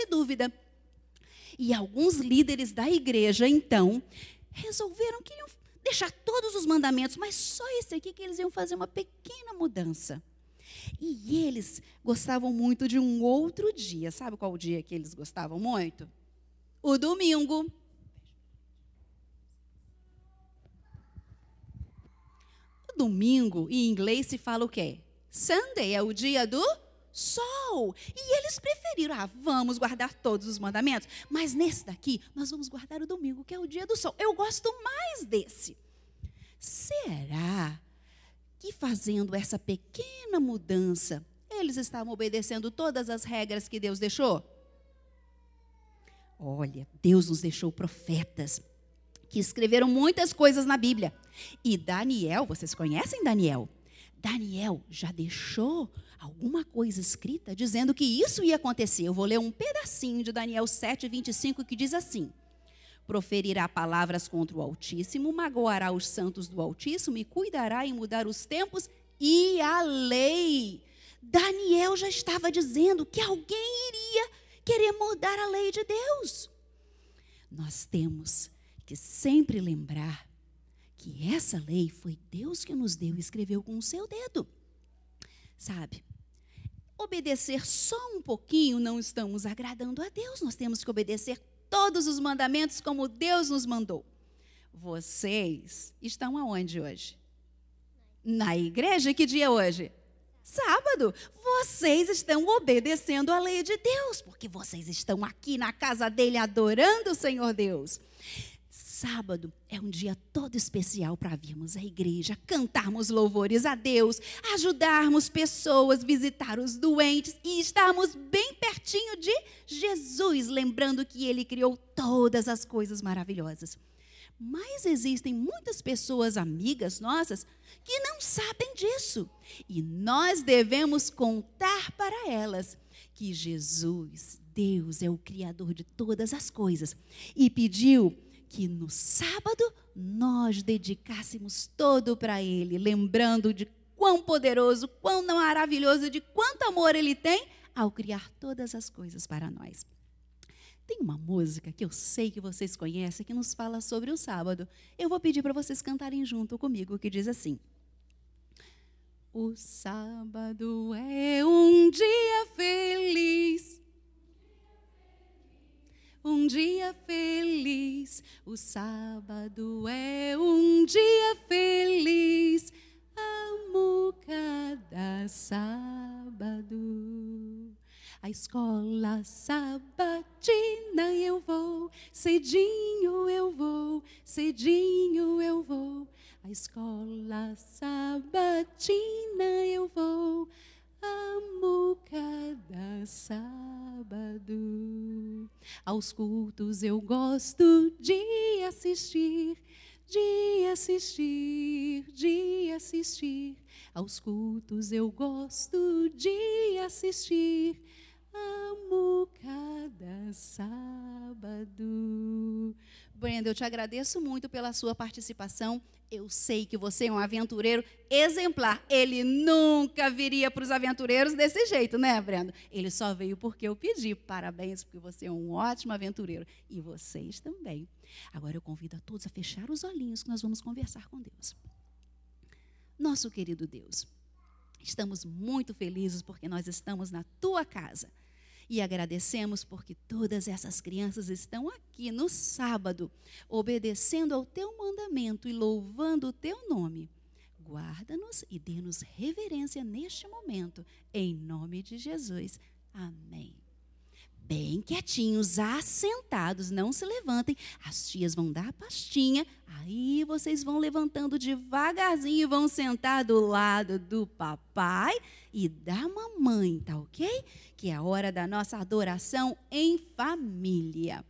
dúvida. E alguns líderes da igreja, então, resolveram que iam deixar todos os mandamentos, mas só esse aqui que eles iam fazer uma pequena mudança. E eles gostavam muito de um outro dia. Sabe qual o dia que eles gostavam muito? O domingo. O domingo, em inglês, se fala o quê? Sunday, é o dia do sol. E eles preferiram, vamos guardar todos os mandamentos, mas nesse daqui, nós vamos guardar o domingo, que é o dia do sol. Eu gosto mais desse. Será que fazendo essa pequena mudança, eles estavam obedecendo todas as regras que Deus deixou? Olha, Deus nos deixou profetas que escreveram muitas coisas na Bíblia. E Daniel, vocês conhecem Daniel? Daniel já deixou alguma coisa escrita dizendo que isso ia acontecer. Eu vou ler um pedacinho de Daniel 7:25 que diz assim: proferirá palavras contra o Altíssimo, magoará os santos do Altíssimo e cuidará em mudar os tempos e a lei. Daniel já estava dizendo que alguém iria querer mudar a lei de Deus. Nós temos que sempre lembrar que essa lei foi Deus que nos deu e escreveu com o seu dedo. Sabe, obedecer só um pouquinho não estamos agradando a Deus. Nós temos que obedecer todos os mandamentos como Deus nos mandou. Vocês estão aonde hoje? Na igreja? Que dia é hoje? Sábado. Vocês estão obedecendo a lei de Deus, porque vocês estão aqui na casa dele adorando o Senhor Deus. Sábado é um dia todo especial para virmos à igreja, cantarmos louvores a Deus, ajudarmos pessoas, visitar os doentes e estarmos bem pertinho de Jesus, lembrando que Ele criou todas as coisas maravilhosas. Mas existem muitas pessoas amigas nossas que não sabem disso. E nós devemos contar para elas que Jesus, Deus, é o Criador de todas as coisas e pediu que no sábado nós dedicássemos todo para Ele, lembrando de quão poderoso, quão maravilhoso, de quanto amor Ele tem ao criar todas as coisas para nós. Tem uma música que eu sei que vocês conhecem, que nos fala sobre o sábado. Eu vou pedir para vocês cantarem junto comigo, que diz assim: o sábado é um dia feliz. Um dia feliz, o sábado é um dia feliz, amo cada sábado. A escola sabatina eu vou, cedinho eu vou, cedinho eu vou. A escola sabatina eu vou, amo cada sábado. Aos cultos eu gosto de assistir, de assistir, de assistir. Aos cultos eu gosto de assistir, amo cada sábado. Brenda, eu te agradeço muito pela sua participação. Eu sei que você é um aventureiro exemplar. Ele nunca viria para os aventureiros desse jeito, né, Brenda? Ele só veio porque eu pedi. Parabéns, porque você é um ótimo aventureiro. E vocês também. Agora eu convido a todos a fechar os olhinhos, que nós vamos conversar com Deus. Nosso querido Deus, estamos muito felizes porque nós estamos na tua casa. E agradecemos porque todas essas crianças estão aqui no sábado, obedecendo ao teu mandamento e louvando o teu nome. Guarda-nos e dê-nos reverência neste momento, em nome de Jesus. Amém. Bem quietinhos, assentados, não se levantem. As tias vão dar a pastinha, aí vocês vão levantando devagarzinho e vão sentar do lado do papai e da mamãe, tá ok? Que é a hora da nossa adoração em família.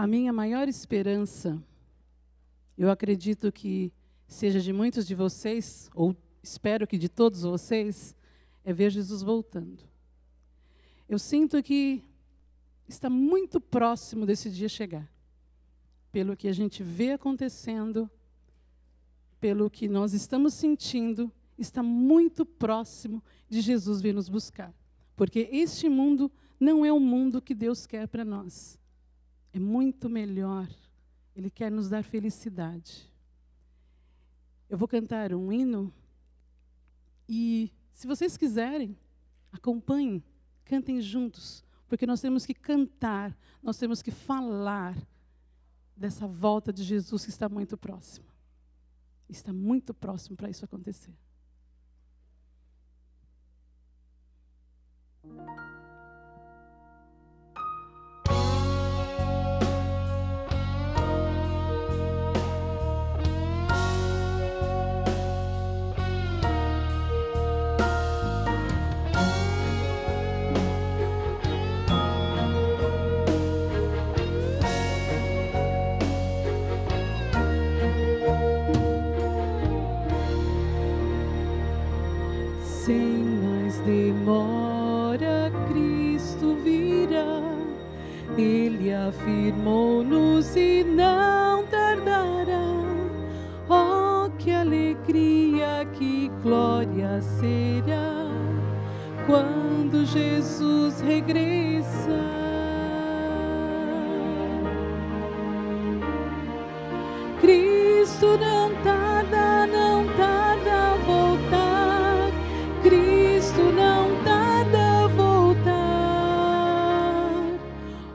A minha maior esperança, eu acredito que seja de muitos de vocês, ou espero que de todos vocês, é ver Jesus voltando. Eu sinto que está muito próximo desse dia chegar. Pelo que a gente vê acontecendo, pelo que nós estamos sentindo, está muito próximo de Jesus vir nos buscar. Porque este mundo não é o mundo que Deus quer para nós. É muito melhor. Ele quer nos dar felicidade. Eu vou cantar um hino e, se vocês quiserem, acompanhem, cantem juntos, porque nós temos que cantar, nós temos que falar dessa volta de Jesus que está muito próxima. Está muito próximo para isso acontecer. Sem mais demora, Cristo virá. Ele afirmou-nos e não tardará. Oh, que alegria, que glória será quando Jesus regressar. Cristo não tarda, não tarda a voltar. Cristo não tarda a voltar.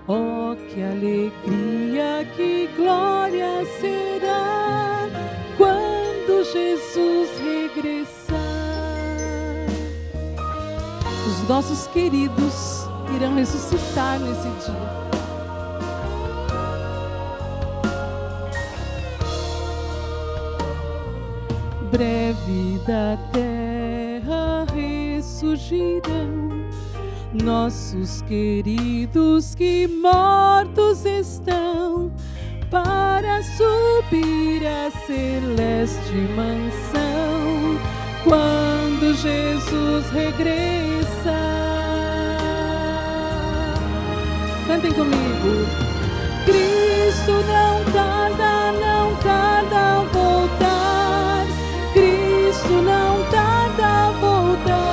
Oh, que alegria, que glória será quando Jesus regressar. Os nossos queridos irão ressuscitar nesse dia. Breve da terra ressurgirão nossos queridos que mortos estão, para subir a celeste mansão quando Jesus regressar. Cantem comigo. Cristo não tarda, não tarda a voltar. Cristo não tarda a voltar.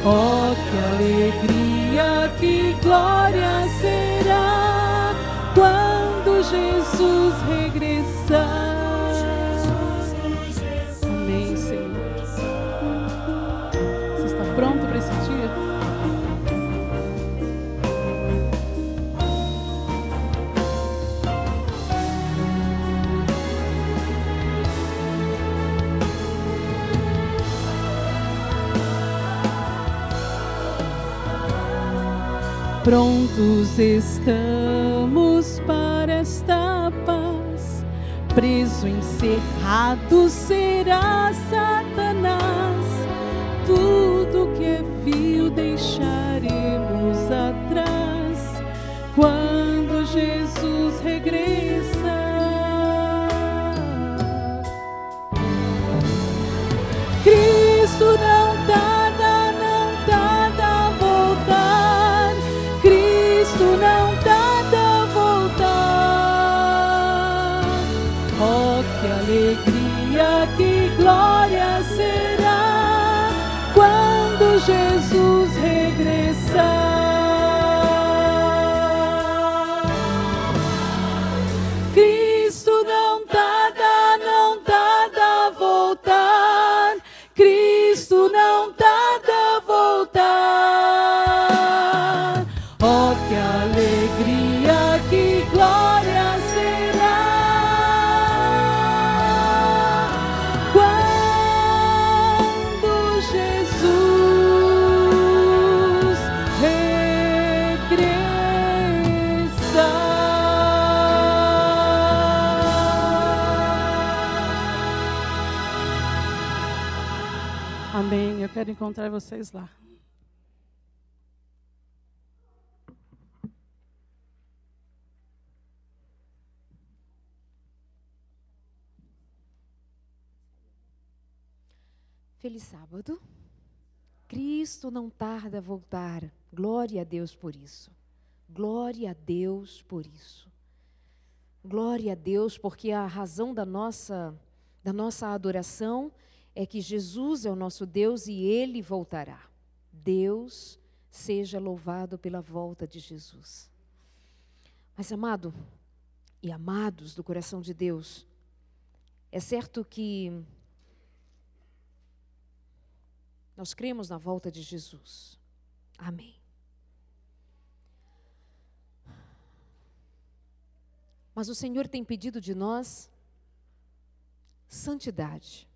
Oh, que alegria, que glória será quando Jesus regressar. Amém, Senhor. Você está pronto para esse dia? Prontos estamos para esta paz. Preso, encerrado será Satanás. Tudo que é vil deixaremos atrás quando Jesus regressar. Cristo não tarda, não tarda a voltar. Cristo não tarda a voltar. Oh, que alegria, que glória será quando Jesus regressar. Cristo não tarda, não tarda a voltar. Cristo não tarda a voltar. Oh, que alegria, que glória será quando Jesus regressar. Amém. Eu quero encontrar vocês lá. Feliz sábado. Cristo não tarda a voltar. Glória a Deus por isso. Glória a Deus por isso. Glória a Deus, porque a razão da nossa adoração é que Jesus é o nosso Deus e Ele voltará. Deus seja louvado pela volta de Jesus. Mas, amado e amados do coração de Deus, é certo que nós cremos na volta de Jesus. Amém. Mas o Senhor tem pedido de nós santidade.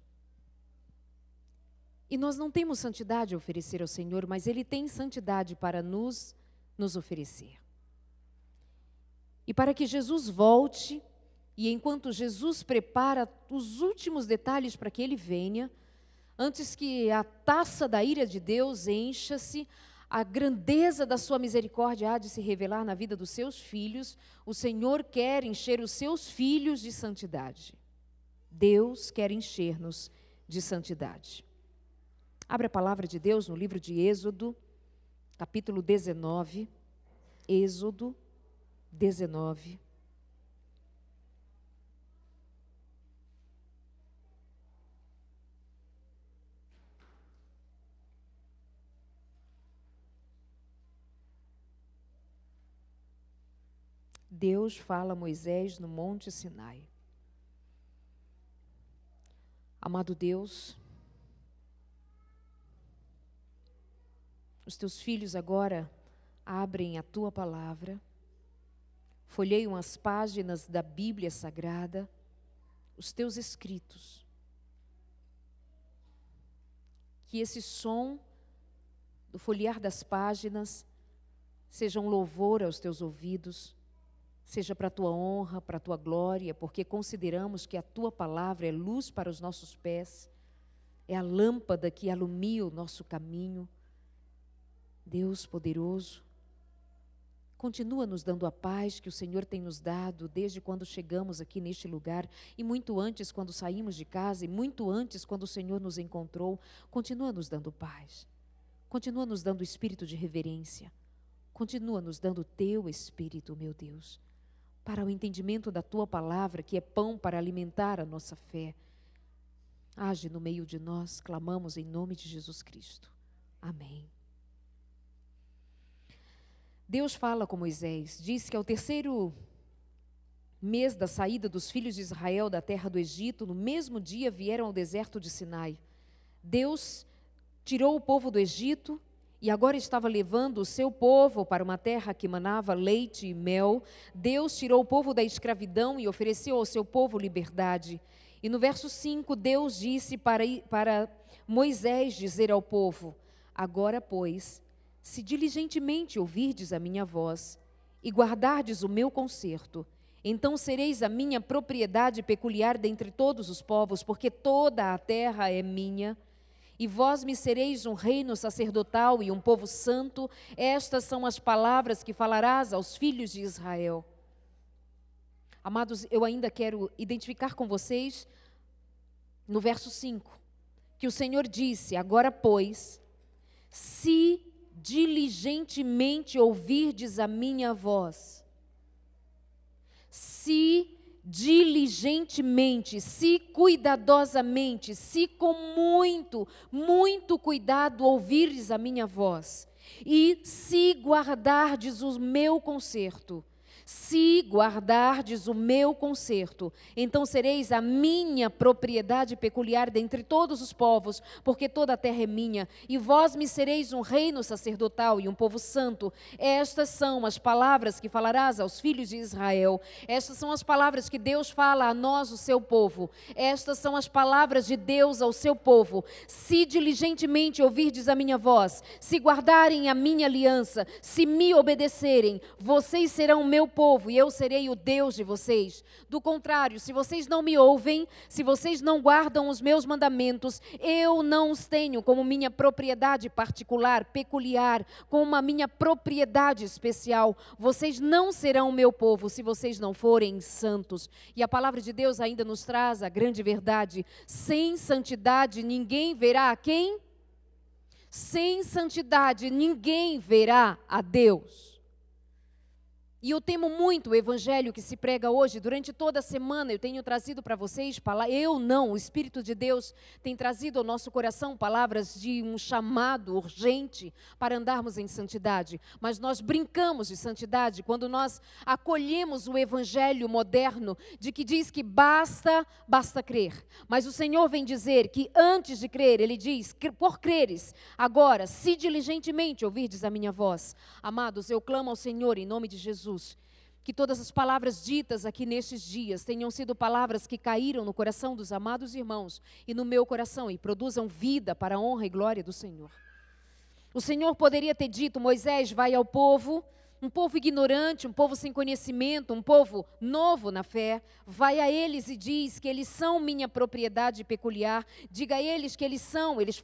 E nós não temos santidade a oferecer ao Senhor, mas Ele tem santidade para nos oferecer. E para que Jesus volte, e enquanto Jesus prepara os últimos detalhes para que Ele venha, antes que a taça da ira de Deus encha-se, a grandeza da sua misericórdia há de se revelar na vida dos seus filhos, o Senhor quer encher os seus filhos de santidade. Deus quer encher-nos de santidade. Abre a palavra de Deus no livro de Êxodo, capítulo 19. Êxodo 19. Deus fala a Moisés no Monte Sinai. Amado Deus, os teus filhos agora abrem a tua palavra, folheiam as páginas da Bíblia Sagrada, os teus escritos. Que esse som do folhear das páginas seja um louvor aos teus ouvidos, seja para a tua honra, para a tua glória, porque consideramos que a tua palavra é luz para os nossos pés, é a lâmpada que alumia o nosso caminho. Deus poderoso, continua nos dando a paz que o Senhor tem nos dado desde quando chegamos aqui neste lugar, e muito antes quando saímos de casa, e muito antes quando o Senhor nos encontrou. Continua nos dando paz, continua nos dando espírito de reverência, continua nos dando o teu Espírito, meu Deus, para o entendimento da tua palavra, que é pão para alimentar a nossa fé. Age no meio de nós, clamamos em nome de Jesus Cristo. Amém. Deus fala com Moisés, diz que ao terceiro mês da saída dos filhos de Israel da terra do Egito, no mesmo dia vieram ao deserto de Sinai. Deus tirou o povo do Egito e agora estava levando o seu povo para uma terra que manava leite e mel. Deus tirou o povo da escravidão e ofereceu ao seu povo liberdade. E no verso 5, Deus disse para Moisés dizer ao povo: agora, pois, se diligentemente ouvirdes a minha voz e guardardes o meu concerto, então sereis a minha propriedade peculiar dentre todos os povos, porque toda a terra é minha. E vós me sereis um reino sacerdotal e um povo santo. Estas são as palavras que falarás aos filhos de Israel. Amados, eu ainda quero identificar com vocês, no verso 5, que o Senhor disse: agora, pois, se diligentemente ouvirdes a minha voz, se diligentemente, se cuidadosamente, se com muito, muito cuidado ouvirdes a minha voz, e se guardardes o meu concerto, se guardardes o meu concerto, então sereis a minha propriedade peculiar dentre todos os povos, porque toda a terra é minha, e vós me sereis um reino sacerdotal e um povo santo. Estas são as palavras que falarás aos filhos de Israel. Estas são as palavras que Deus fala a nós, o seu povo. Estas são as palavras de Deus ao seu povo. Se diligentemente ouvirdes a minha voz, se guardarem a minha aliança, se me obedecerem, vocês serão o meu povo, povo e eu serei o Deus de vocês. Do contrário, se vocês não me ouvem, se vocês não guardam os meus mandamentos, eu não os tenho como minha propriedade particular, peculiar, como a minha propriedade especial. Vocês não serão meu povo se vocês não forem santos. E a palavra de Deus ainda nos traz a grande verdade: sem santidade ninguém verá a quem? Sem santidade ninguém verá a Deus. E eu temo muito o evangelho que se prega hoje. Durante toda a semana eu tenho trazido para vocês, o Espírito de Deus tem trazido ao nosso coração palavras de um chamado urgente para andarmos em santidade. Mas nós brincamos de santidade quando nós acolhemos o evangelho moderno de que diz que basta crer. Mas o Senhor vem dizer que antes de crer, Ele diz, por creres, agora, se diligentemente ouvirdes a minha voz. Amados, eu clamo ao Senhor em nome de Jesus, que todas as palavras ditas aqui nestes dias tenham sido palavras que caíram no coração dos amados irmãos e no meu coração e produzam vida para a honra e glória do Senhor. O Senhor poderia ter dito: Moisés, vai ao povo, um povo ignorante, um povo sem conhecimento, um povo novo na fé, vai a eles e diz que eles são minha propriedade peculiar, diga a eles que eles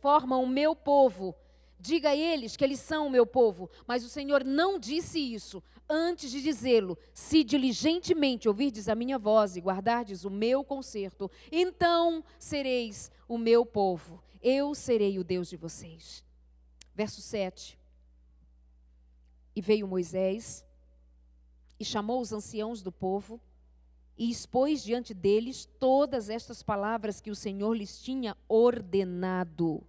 formam o meu povo. Diga a eles que eles são o meu povo. Mas o Senhor não disse isso. Antes de dizê-lo, se diligentemente ouvirdes a minha voz e guardardes o meu conserto, então sereis o meu povo. Eu serei o Deus de vocês. Verso 7. E veio Moisés e chamou os anciãos do povo e expôs diante deles todas estas palavras que o Senhor lhes tinha ordenado.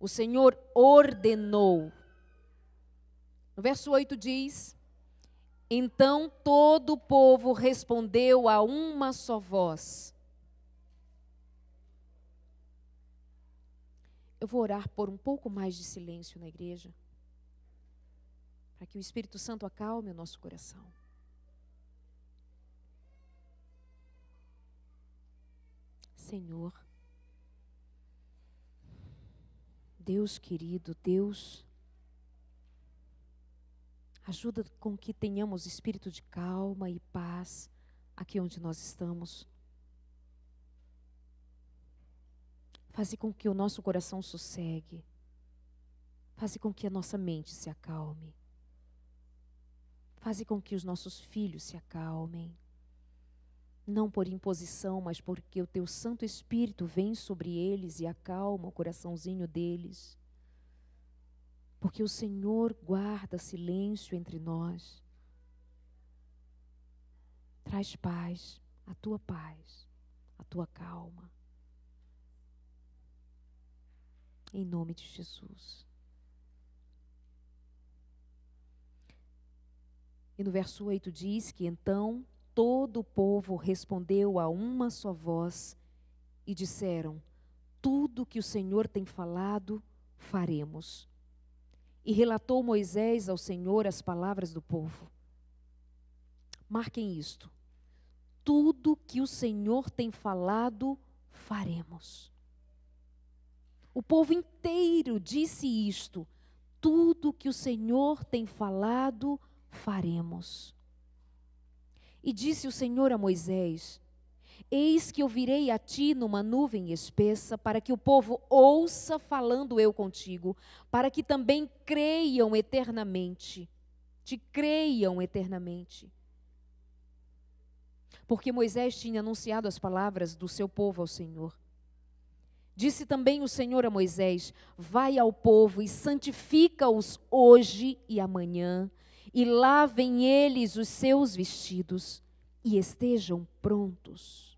O Senhor ordenou. No verso 8 diz: então todo o povo respondeu a uma só voz. Eu vou orar por um pouco mais de silêncio na igreja, para que o Espírito Santo acalme o nosso coração. Senhor, Deus querido, Deus, ajuda com que tenhamos espírito de calma e paz aqui onde nós estamos. Faze com que o nosso coração sossegue. Faze com que a nossa mente se acalme. Faze com que os nossos filhos se acalmem. Não por imposição, mas porque o teu Santo Espírito vem sobre eles e acalma o coraçãozinho deles. Porque o Senhor guarda silêncio entre nós. Traz paz, a tua calma. Em nome de Jesus. E no verso 8 diz que então todo o povo respondeu a uma só voz e disseram: tudo que o Senhor tem falado, faremos. E relatou Moisés ao Senhor as palavras do povo. Marquem isto. Tudo que o Senhor tem falado, faremos. O povo inteiro disse isto. Tudo que o Senhor tem falado, faremos. E disse o Senhor a Moisés: eis que eu virei a ti numa nuvem espessa, para que o povo ouça falando eu contigo, para que também creiam eternamente. Te creiam eternamente. Porque Moisés tinha anunciado as palavras do seu povo ao Senhor. Disse também o Senhor a Moisés: vai ao povo e santifica-os hoje e amanhã, e lavem eles os seus vestidos, e estejam prontos.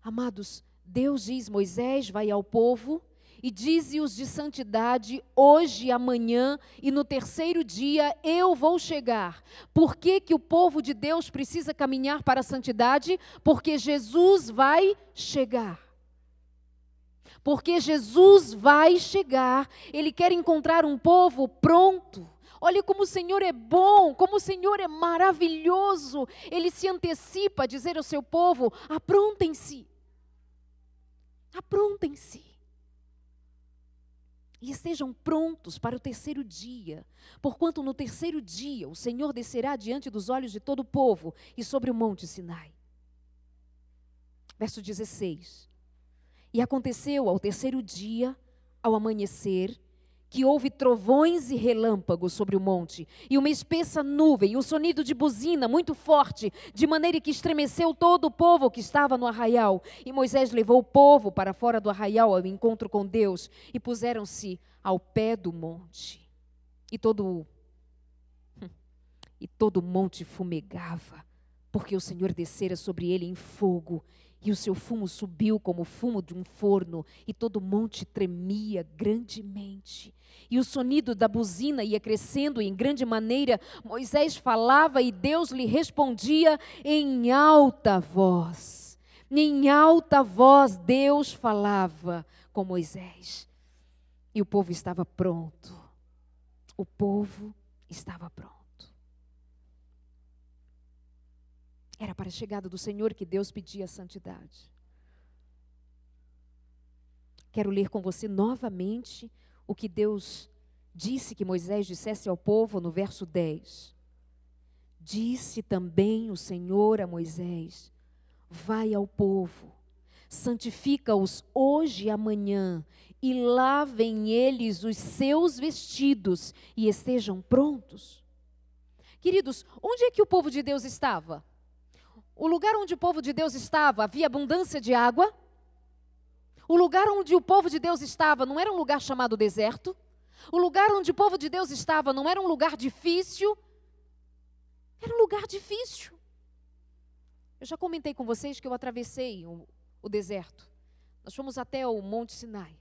Amados, Deus diz: Moisés, vai ao povo e dize-os de santidade hoje e amanhã, e no terceiro dia eu vou chegar. Por que que o povo de Deus precisa caminhar para a santidade? Porque Jesus vai chegar. Porque Jesus vai chegar, Ele quer encontrar um povo pronto. Olha como o Senhor é bom, como o Senhor é maravilhoso. Ele se antecipa a dizer ao seu povo: aprontem-se. Aprontem-se. E estejam prontos para o terceiro dia, porquanto no terceiro dia o Senhor descerá diante dos olhos de todo o povo e sobre o monte Sinai. Verso 16. E aconteceu ao terceiro dia, ao amanhecer, que houve trovões e relâmpagos sobre o monte, e uma espessa nuvem, e um sonido de buzina muito forte, de maneira que estremeceu todo o povo que estava no arraial. E Moisés levou o povo para fora do arraial ao encontro com Deus, e puseram-se ao pé do monte. E todo o monte fumegava, porque o Senhor descera sobre ele em fogo, e o seu fumo subiu como o fumo de um forno, e todo o monte tremia grandemente. E o sonido da buzina ia crescendo em grande maneira. Moisés falava e Deus lhe respondia em alta voz. Em alta voz Deus falava com Moisés. E o povo estava pronto. O povo estava pronto. Era para a chegada do Senhor que Deus pedia santidade. Quero ler com você novamente o que Deus disse que Moisés dissesse ao povo no verso 10. Disse também o Senhor a Moisés: vai ao povo, santifica-os hoje e amanhã, e lavem eles os seus vestidos e estejam prontos. Queridos, onde é que o povo de Deus estava? O lugar onde o povo de Deus estava, havia abundância de água. O lugar onde o povo de Deus estava não era um lugar chamado deserto. O lugar onde o povo de Deus estava não era um lugar difícil. Era um lugar difícil. Eu já comentei com vocês que eu atravessei o deserto. Nós fomos até o Monte Sinai.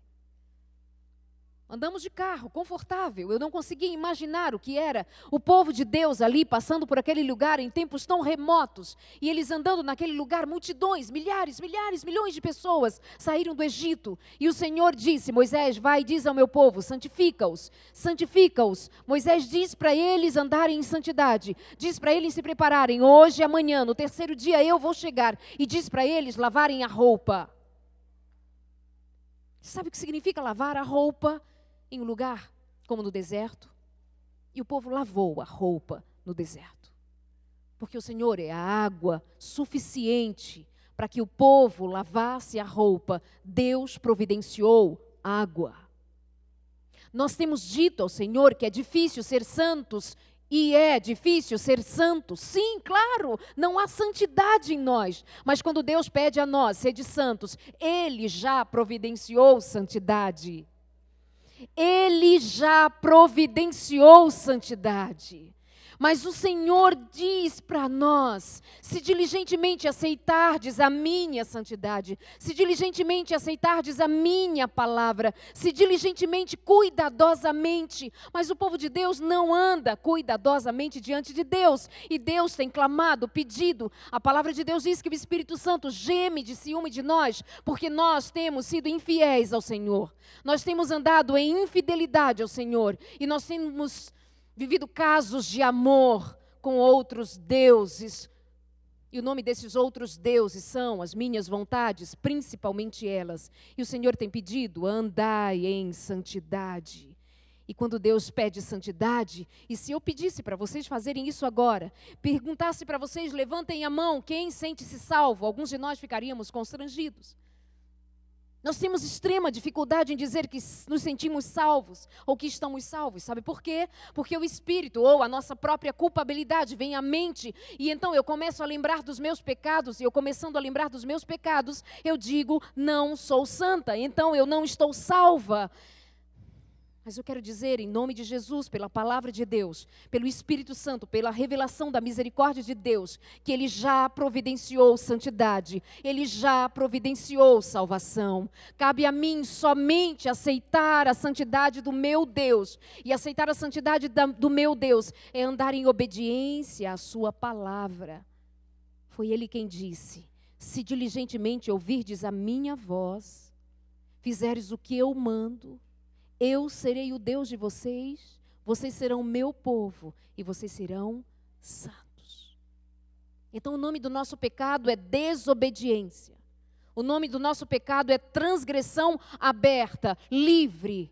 Andamos de carro, confortável. Eu não conseguia imaginar o que era o povo de Deus ali, passando por aquele lugar em tempos tão remotos. E eles andando naquele lugar, multidões, milhares, milhões de pessoas saíram do Egito. E o Senhor disse: Moisés, vai e diz ao meu povo, santifica-os, santifica-os. Moisés diz para eles andarem em santidade. Diz para eles se prepararem. Hoje e amanhã, no terceiro dia, eu vou chegar. E diz para eles lavarem a roupa. Sabe o que significa lavar a roupa? Em um lugar como no deserto. E o povo lavou a roupa no deserto. Porque o Senhor é a água suficiente para que o povo lavasse a roupa. Deus providenciou água. Nós temos dito ao Senhor que é difícil ser santos. E é difícil ser santo? Sim, claro, não há santidade em nós. Mas quando Deus pede a nós, sede santos, Ele já providenciou santidade. Ele já providenciou santidade. Mas o Senhor diz para nós, se diligentemente aceitardes a minha santidade, se diligentemente aceitardes a minha palavra, se diligentemente, cuidadosamente, mas o povo de Deus não anda cuidadosamente diante de Deus, e Deus tem clamado, pedido. A palavra de Deus diz que o Espírito Santo geme de ciúme de nós, porque nós temos sido infiéis ao Senhor, nós temos andado em infidelidade ao Senhor, e nós temos vivido casos de amor com outros deuses. E o nome desses outros deuses são as minhas vontades, principalmente elas. E o Senhor tem pedido: andai em santidade. E quando Deus pede santidade, e se eu pedisse para vocês fazerem isso agora, perguntasse para vocês, levantem a mão, quem sente-se salvo? Alguns de nós ficaríamos constrangidos. Nós temos extrema dificuldade em dizer que nos sentimos salvos ou que estamos salvos. Sabe por quê? Porque o Espírito ou a nossa própria culpabilidade vem à mente e então eu começo a lembrar dos meus pecados e eu começando a lembrar dos meus pecados, eu digo, não sou santa, então eu não estou salva. Mas eu quero dizer, em nome de Jesus, pela palavra de Deus, pelo Espírito Santo, pela revelação da misericórdia de Deus, que Ele já providenciou santidade, Ele já providenciou salvação. Cabe a mim somente aceitar a santidade do meu Deus. E aceitar a santidade do meu Deus é andar em obediência à sua palavra. Foi Ele quem disse: se diligentemente ouvirdes a minha voz, fizeres o que eu mando, eu serei o Deus de vocês, vocês serão o meu povo e vocês serão santos. Então o nome do nosso pecado é desobediência. O nome do nosso pecado é transgressão aberta, livre.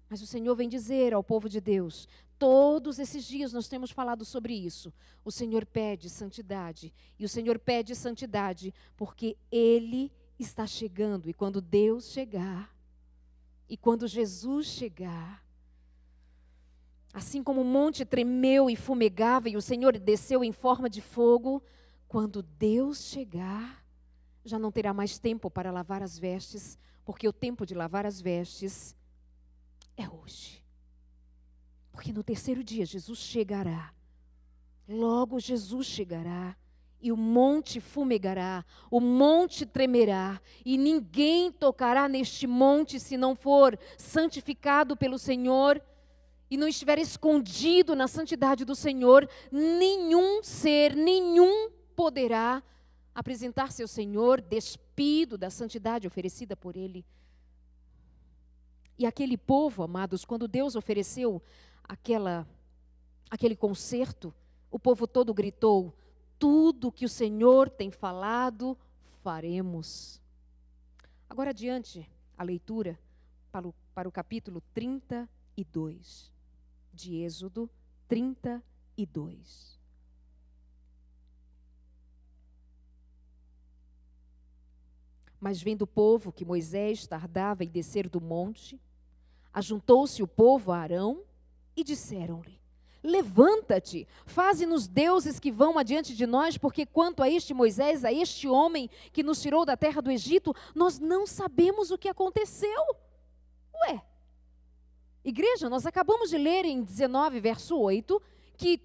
Mas o Senhor vem dizer ao povo de Deus, todos esses dias nós temos falado sobre isso. O Senhor pede santidade. E o Senhor pede santidade porque Ele está chegando. E quando Deus chegar, e quando Jesus chegar, assim como o monte tremeu e fumegava e o Senhor desceu em forma de fogo, quando Deus chegar, já não terá mais tempo para lavar as vestes, porque o tempo de lavar as vestes é hoje. Porque no terceiro dia Jesus chegará. Logo Jesus chegará. E o monte fumegará, o monte tremerá, e ninguém tocará neste monte se não for santificado pelo Senhor, e não estiver escondido na santidade do Senhor. Nenhum ser, nenhum poderá apresentar-se ao Senhor despido da santidade oferecida por Ele. E aquele povo, amados, quando Deus ofereceu aquele concerto, o povo todo gritou: tudo que o Senhor tem falado, faremos. Agora adiante, a leitura para o capítulo 32, de Êxodo 32. Mas vendo o povo que Moisés tardava em descer do monte, ajuntou-se o povo a Arão e disseram-lhe: levanta-te, faze-nos deuses que vão adiante de nós, porque quanto a este Moisés, a este homem que nos tirou da terra do Egito, nós não sabemos o que aconteceu. Ué, igreja, nós acabamos de ler em 19, verso 8, que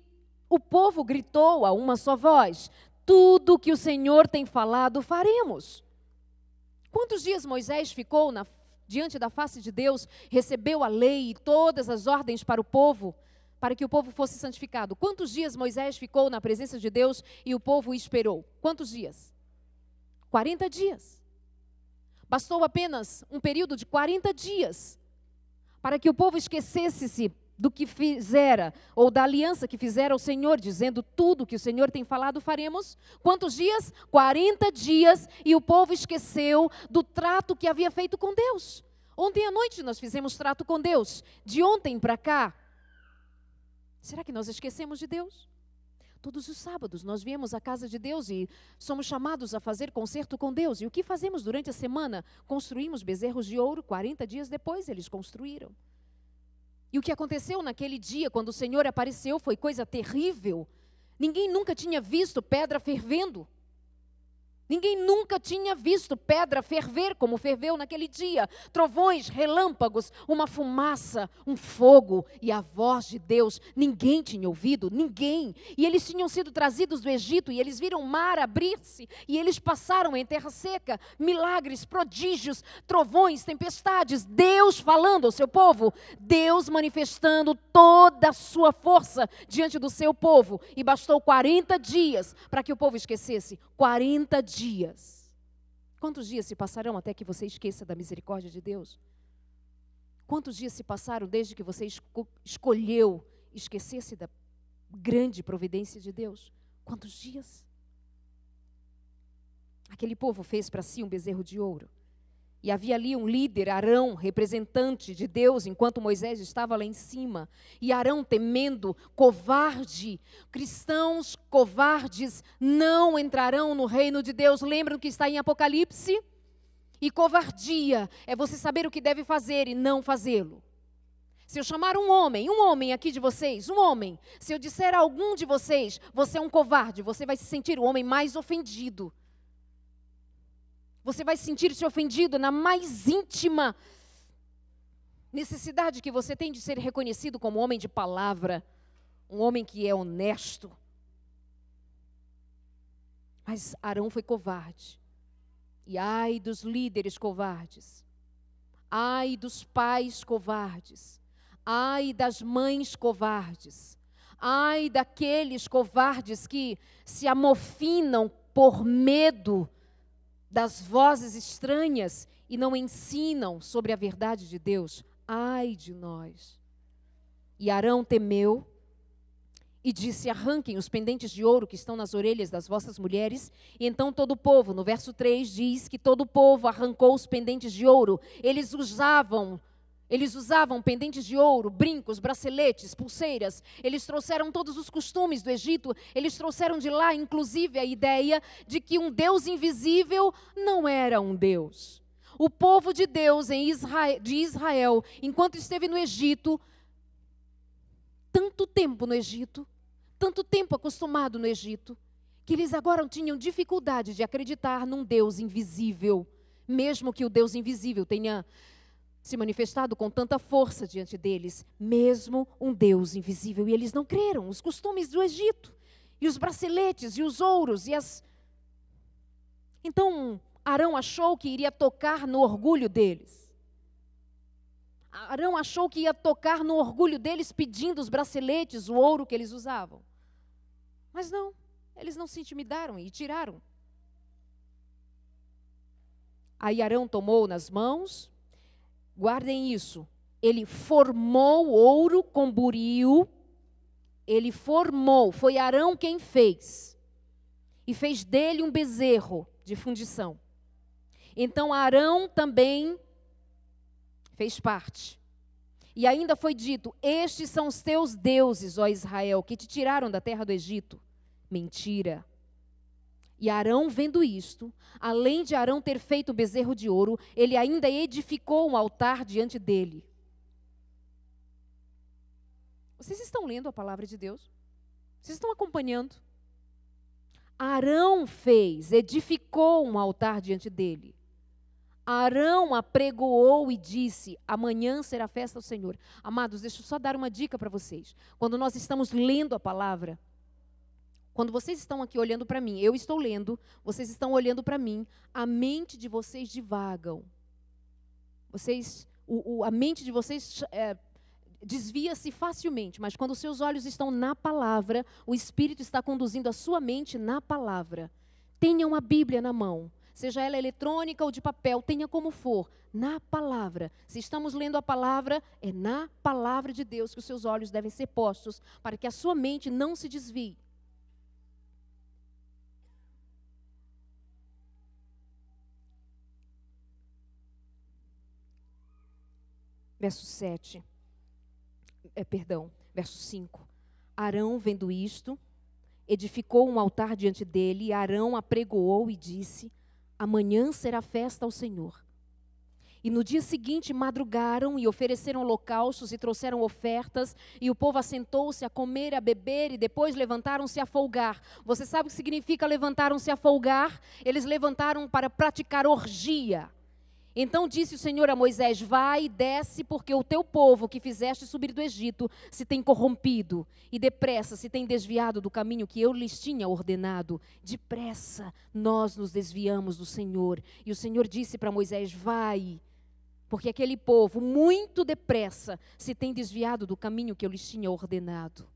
o povo gritou a uma só voz: tudo que o Senhor tem falado, faremos. Quantos dias Moisés ficou diante da face de Deus, recebeu a lei e todas as ordens para o povo, para que o povo fosse santificado? Quantos dias Moisés ficou na presença de Deus e o povo o esperou? Quantos dias? 40 dias. Bastou apenas um período de 40 dias para que o povo esquecesse-se do que fizera, ou da aliança que fizera ao Senhor, dizendo: tudo que o Senhor tem falado, faremos. Quantos dias? 40 dias, e o povo esqueceu do trato que havia feito com Deus. Ontem à noite nós fizemos trato com Deus. De ontem para cá, será que nós esquecemos de Deus? Todos os sábados nós viemos à casa de Deus e somos chamados a fazer concerto com Deus. E o que fazemos durante a semana? Construímos bezerros de ouro. 40 dias depois eles construíram. E o que aconteceu naquele dia, quando o Senhor apareceu, foi coisa terrível. Ninguém nunca tinha visto pedra fervendo. Ninguém nunca tinha visto pedra ferver como ferveu naquele dia. Trovões, relâmpagos, uma fumaça, um fogo e a voz de Deus. Ninguém tinha ouvido, ninguém. E eles tinham sido trazidos do Egito e eles viram o mar abrir-se. E eles passaram em terra seca. Milagres, prodígios, trovões, tempestades. Deus falando ao seu povo. Deus manifestando toda a sua força diante do seu povo. E bastou 40 dias para que o povo esquecesse. 40 dias. Quantos dias se passarão até que você esqueça da misericórdia de Deus? Quantos dias se passaram desde que você escolheu esquecer-se da grande providência de Deus? Quantos dias? Aquele povo fez para si um bezerro de ouro. E havia ali um líder, Arão, representante de Deus, enquanto Moisés estava lá em cima. E Arão, temendo, covarde, cristãos covardes não entrarão no reino de Deus. Lembram que está em Apocalipse? E covardia é você saber o que deve fazer e não fazê-lo. Se eu chamar um homem aqui de vocês, um homem, se eu disser a algum de vocês, você é um covarde, você vai se sentir o homem mais ofendido. Você vai sentir-se ofendido na mais íntima necessidade que você tem de ser reconhecido como homem de palavra, um homem que é honesto. Mas Arão foi covarde. E ai dos líderes covardes, ai dos pais covardes, ai das mães covardes, ai daqueles covardes que se amofinam por medo das vozes estranhas e não ensinam sobre a verdade de Deus. Ai de nós. E Arão temeu e disse: arranquem os pendentes de ouro que estão nas orelhas das vossas mulheres. E então todo o povo, no verso 3 diz que todo o povo arrancou os pendentes de ouro. Eles usavam Eles usavam pendentes de ouro, brincos, braceletes, pulseiras. Eles trouxeram todos os costumes do Egito. Eles trouxeram de lá, inclusive, a ideia de que um Deus invisível não era um Deus. O povo de Deus de Israel, enquanto esteve no Egito, tanto tempo no Egito, tanto tempo acostumado no Egito, que eles agora tinham dificuldade de acreditar num Deus invisível, mesmo que o Deus invisível tenha se manifestado com tanta força diante deles, mesmo um Deus invisível. E eles não creram. Os costumes do Egito, e os braceletes, e os ouros, e as... Então, Arão achou que iria tocar no orgulho deles. Arão achou que ia tocar no orgulho deles pedindo os braceletes, o ouro que eles usavam. Mas não, eles não se intimidaram e tiraram. Aí Arão tomou nas mãos, guardem isso, ele formou ouro com buril, ele formou, foi Arão quem fez, e fez dele um bezerro de fundição. Então Arão também fez parte. E ainda foi dito, estes são os teus deuses, ó Israel, que te tiraram da terra do Egito. Mentira. E Arão, vendo isto, além de Arão ter feito o bezerro de ouro, ele ainda edificou um altar diante dele. Vocês estão lendo a palavra de Deus? Vocês estão acompanhando? Arão edificou um altar diante dele. Arão apregoou e disse, amanhã será festa ao Senhor. Amados, deixa eu só dar uma dica para vocês. Quando nós estamos lendo a palavra, quando vocês estão aqui olhando para mim, eu estou lendo, vocês estão olhando para mim, a mente de vocês divagam. A mente de vocês desvia-se facilmente, mas quando os seus olhos estão na palavra, o Espírito está conduzindo a sua mente na palavra. Tenha uma Bíblia na mão, seja ela eletrônica ou de papel, tenha como for, na palavra. Se estamos lendo a palavra, é na palavra de Deus que os seus olhos devem ser postos, para que a sua mente não se desvie. Verso 5. Arão, vendo isto, edificou um altar diante dele, e Arão apregoou e disse, amanhã será festa ao Senhor. E no dia seguinte madrugaram e ofereceram holocaustos e trouxeram ofertas, e o povo assentou-se a comer, a beber, e depois levantaram-se a folgar. Você sabe o que significa levantaram-se a folgar? Eles levantaram para praticar orgia. Então disse o Senhor a Moisés, vai e desce, porque o teu povo que fizeste subir do Egito se tem corrompido, e depressa se tem desviado do caminho que eu lhes tinha ordenado. Depressa nós nos desviamos do Senhor. E o Senhor disse para Moisés, vai, porque aquele povo muito depressa se tem desviado do caminho que eu lhes tinha ordenado.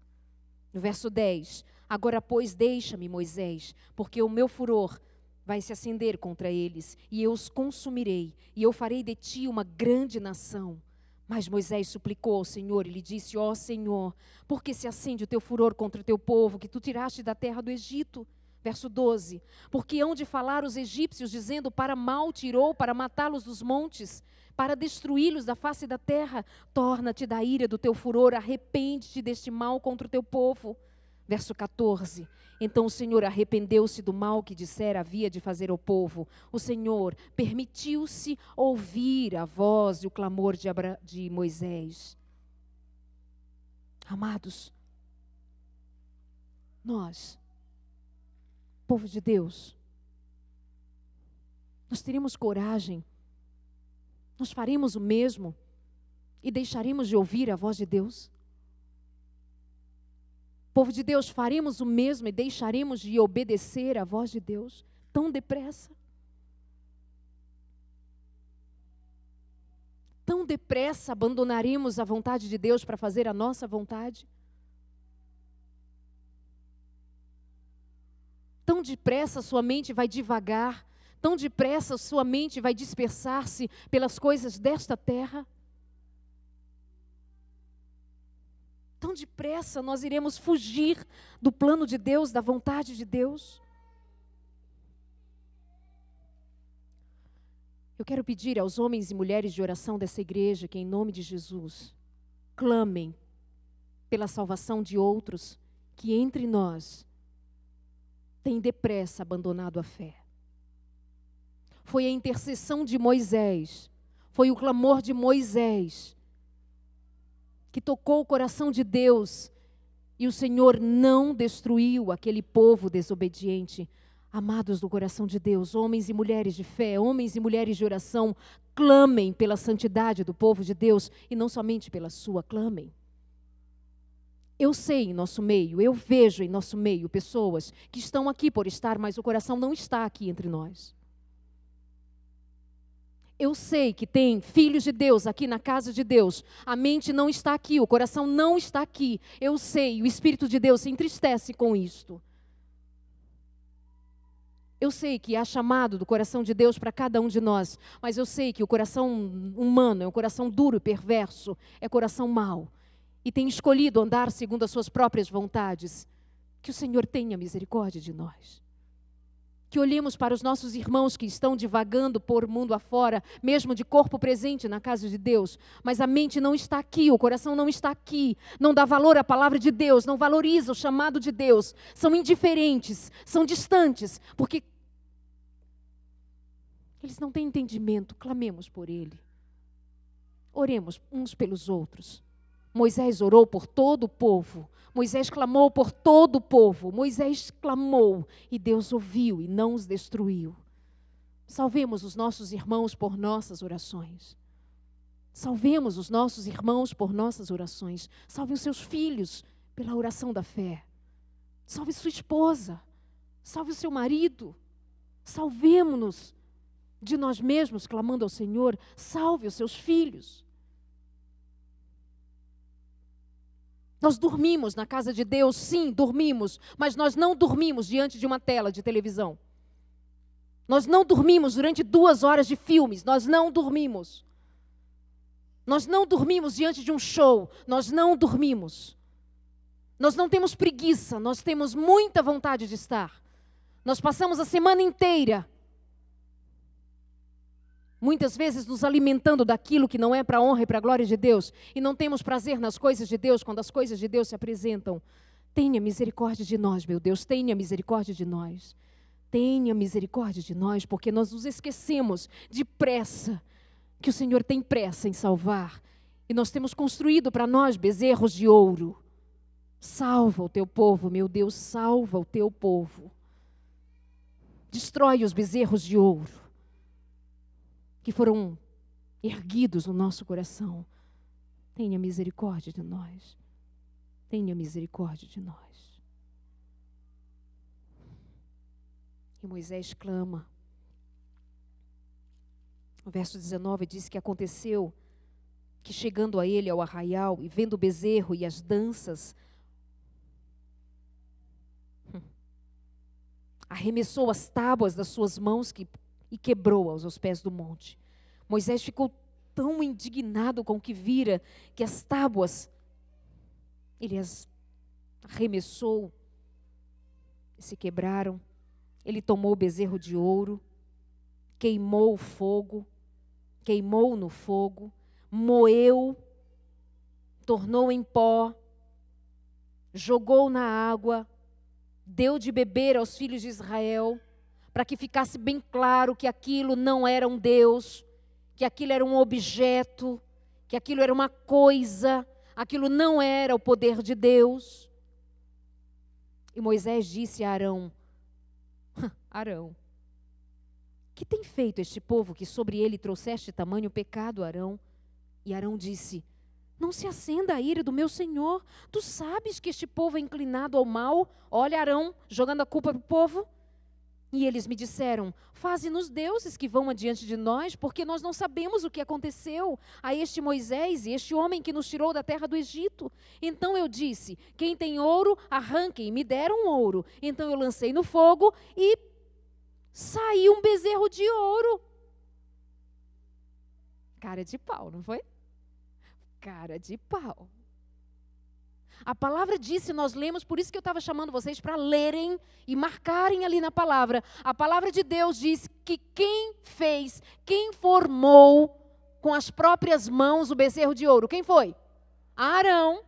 No verso 10, agora pois deixa-me, Moisés, porque o meu furor vai se acender contra eles, e eu os consumirei, e eu farei de ti uma grande nação. Mas Moisés suplicou ao Senhor e lhe disse, ó Senhor, por que se acende o teu furor contra o teu povo, que tu tiraste da terra do Egito? Verso 12, porque hão de falar os egípcios, dizendo, para mal tirou, para matá-los dos montes, para destruí-los da face da terra. Torna-te da ira do teu furor, arrepende-te deste mal contra o teu povo. Verso 14, então o Senhor arrependeu-se do mal que dissera havia de fazer ao povo. O Senhor permitiu-se ouvir a voz e o clamor de Moisés. Amados, nós, povo de Deus, nós teríamos coragem, nós faríamos o mesmo e deixaríamos de ouvir a voz de Deus? Povo de Deus, faremos o mesmo e deixaremos de obedecer à voz de Deus tão depressa? Tão depressa abandonaremos a vontade de Deus para fazer a nossa vontade? Tão depressa sua mente vai divagar, tão depressa sua mente vai dispersar-se pelas coisas desta terra? Tão depressa nós iremos fugir do plano de Deus, da vontade de Deus? Eu quero pedir aos homens e mulheres de oração dessa igreja que, em nome de Jesus, clamem pela salvação de outros que entre nós têm depressa abandonado a fé. Foi a intercessão de Moisés, foi o clamor de Moisés que tocou o coração de Deus e o Senhor não destruiu aquele povo desobediente. Amados do coração de Deus, homens e mulheres de fé, homens e mulheres de oração, clamem pela santidade do povo de Deus e não somente pela sua, clamem. Eu sei em nosso meio, eu vejo em nosso meio pessoas que estão aqui por estar, mas o coração não está aqui entre nós. Eu sei que tem filhos de Deus aqui na casa de Deus, a mente não está aqui, o coração não está aqui. Eu sei, o Espírito de Deus se entristece com isto. Eu sei que há chamado do coração de Deus para cada um de nós, mas eu sei que o coração humano é um coração duro e perverso, é coração mau, e tem escolhido andar segundo as suas próprias vontades. Que o Senhor tenha misericórdia de nós. Que olhemos para os nossos irmãos que estão divagando por mundo afora, mesmo de corpo presente na casa de Deus, mas a mente não está aqui, o coração não está aqui, não dá valor à palavra de Deus, não valoriza o chamado de Deus, são indiferentes, são distantes, porque eles não têm entendimento. Clamemos por ele. Oremos uns pelos outros. Moisés orou por todo o povo. Moisés clamou por todo o povo. Moisés clamou e Deus ouviu e não os destruiu. Salvemos os nossos irmãos por nossas orações. Salvemos os nossos irmãos por nossas orações. Salve os seus filhos pela oração da fé. Salve sua esposa. Salve o seu marido. Salvemo-nos de nós mesmos, clamando ao Senhor. Salve os seus filhos. Nós dormimos na casa de Deus, sim, dormimos, mas nós não dormimos diante de uma tela de televisão. Nós não dormimos durante 2 horas de filmes, nós não dormimos. Nós não dormimos diante de um show, nós não dormimos. Nós não temos preguiça, nós temos muita vontade de estar. Nós passamos a semana inteira muitas vezes nos alimentando daquilo que não é para a honra e para a glória de Deus, e não temos prazer nas coisas de Deus, quando as coisas de Deus se apresentam. Tenha misericórdia de nós, meu Deus, tenha misericórdia de nós. Tenha misericórdia de nós, porque nós nos esquecemos depressa que o Senhor tem pressa em salvar, e nós temos construído para nós bezerros de ouro. Salva o teu povo, meu Deus, salva o teu povo. Destrói os bezerros de ouro que foram erguidos no nosso coração. Tenha misericórdia de nós. Tenha misericórdia de nós. E Moisés clama. O verso 19 diz que aconteceu que, chegando a ele ao arraial e vendo o bezerro e as danças, arremessou as tábuas das suas mãos e quebrou-as aos pés do monte. Moisés ficou tão indignado com o que vira, que as tábuas, ele as arremessou e se quebraram. Ele tomou o bezerro de ouro, queimou o fogo, queimou no fogo, moeu, tornou em pó, jogou na água, deu de beber aos filhos de Israel, para que ficasse bem claro que aquilo não era um Deus, que aquilo era um objeto, que aquilo era uma coisa, aquilo não era o poder de Deus. E Moisés disse a Arão: Arão, que tem feito este povo que sobre ele trouxeste tamanho pecado, Arão? E Arão disse: não se acenda a ira do meu Senhor, tu sabes que este povo é inclinado ao mal. Olha Arão, jogando a culpa para o povo. E eles me disseram: faze-nos deuses que vão adiante de nós, porque nós não sabemos o que aconteceu a este Moisés e este homem que nos tirou da terra do Egito. Então eu disse: quem tem ouro, arranquem. E me deram ouro. Então eu lancei no fogo e saiu um bezerro de ouro. Cara de pau, não foi? Cara de pau. A palavra disse, nós lemos, por isso que eu estava chamando vocês para lerem e marcarem ali na palavra. A palavra de Deus diz que quem fez, quem formou com as próprias mãos o bezerro de ouro, quem foi? Arão.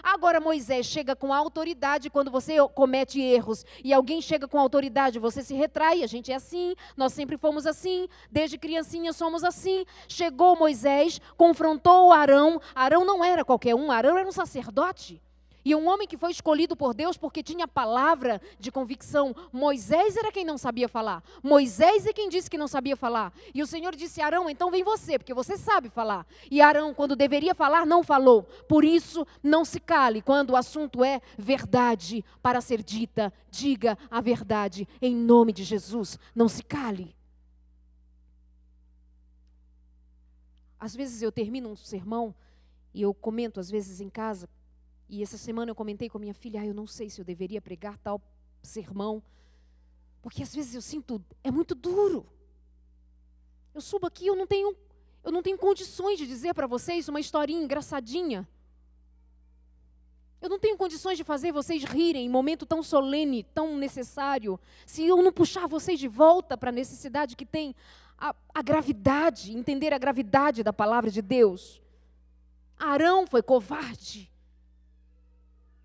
Agora Moisés chega com autoridade. Quando você comete erros e alguém chega com autoridade, você se retrai. A gente é assim, nós sempre fomos assim, desde criancinha somos assim. Chegou Moisés, confrontou Arão. Arão não era qualquer um, Arão era um sacerdote. E um homem que foi escolhido por Deus porque tinha palavra de convicção. Moisés era quem não sabia falar. Moisés é quem disse que não sabia falar. E o Senhor disse, Arão, então vem você, porque você sabe falar. E Arão, quando deveria falar, não falou. Por isso, não se cale quando o assunto é verdade para ser dita. Diga a verdade em nome de Jesus. Não se cale. Às vezes eu termino um sermão e eu comento, às vezes em casa, e essa semana eu comentei com minha filha, eu não sei se eu deveria pregar tal sermão, porque às vezes eu sinto, é muito duro. Eu subo aqui, eu não tenho condições de dizer para vocês uma historinha engraçadinha. Eu não tenho condições de fazer vocês rirem em momento tão solene, tão necessário, se eu não puxar vocês de volta para a necessidade que tem a gravidade, entender a gravidade da palavra de Deus. Arão foi covarde.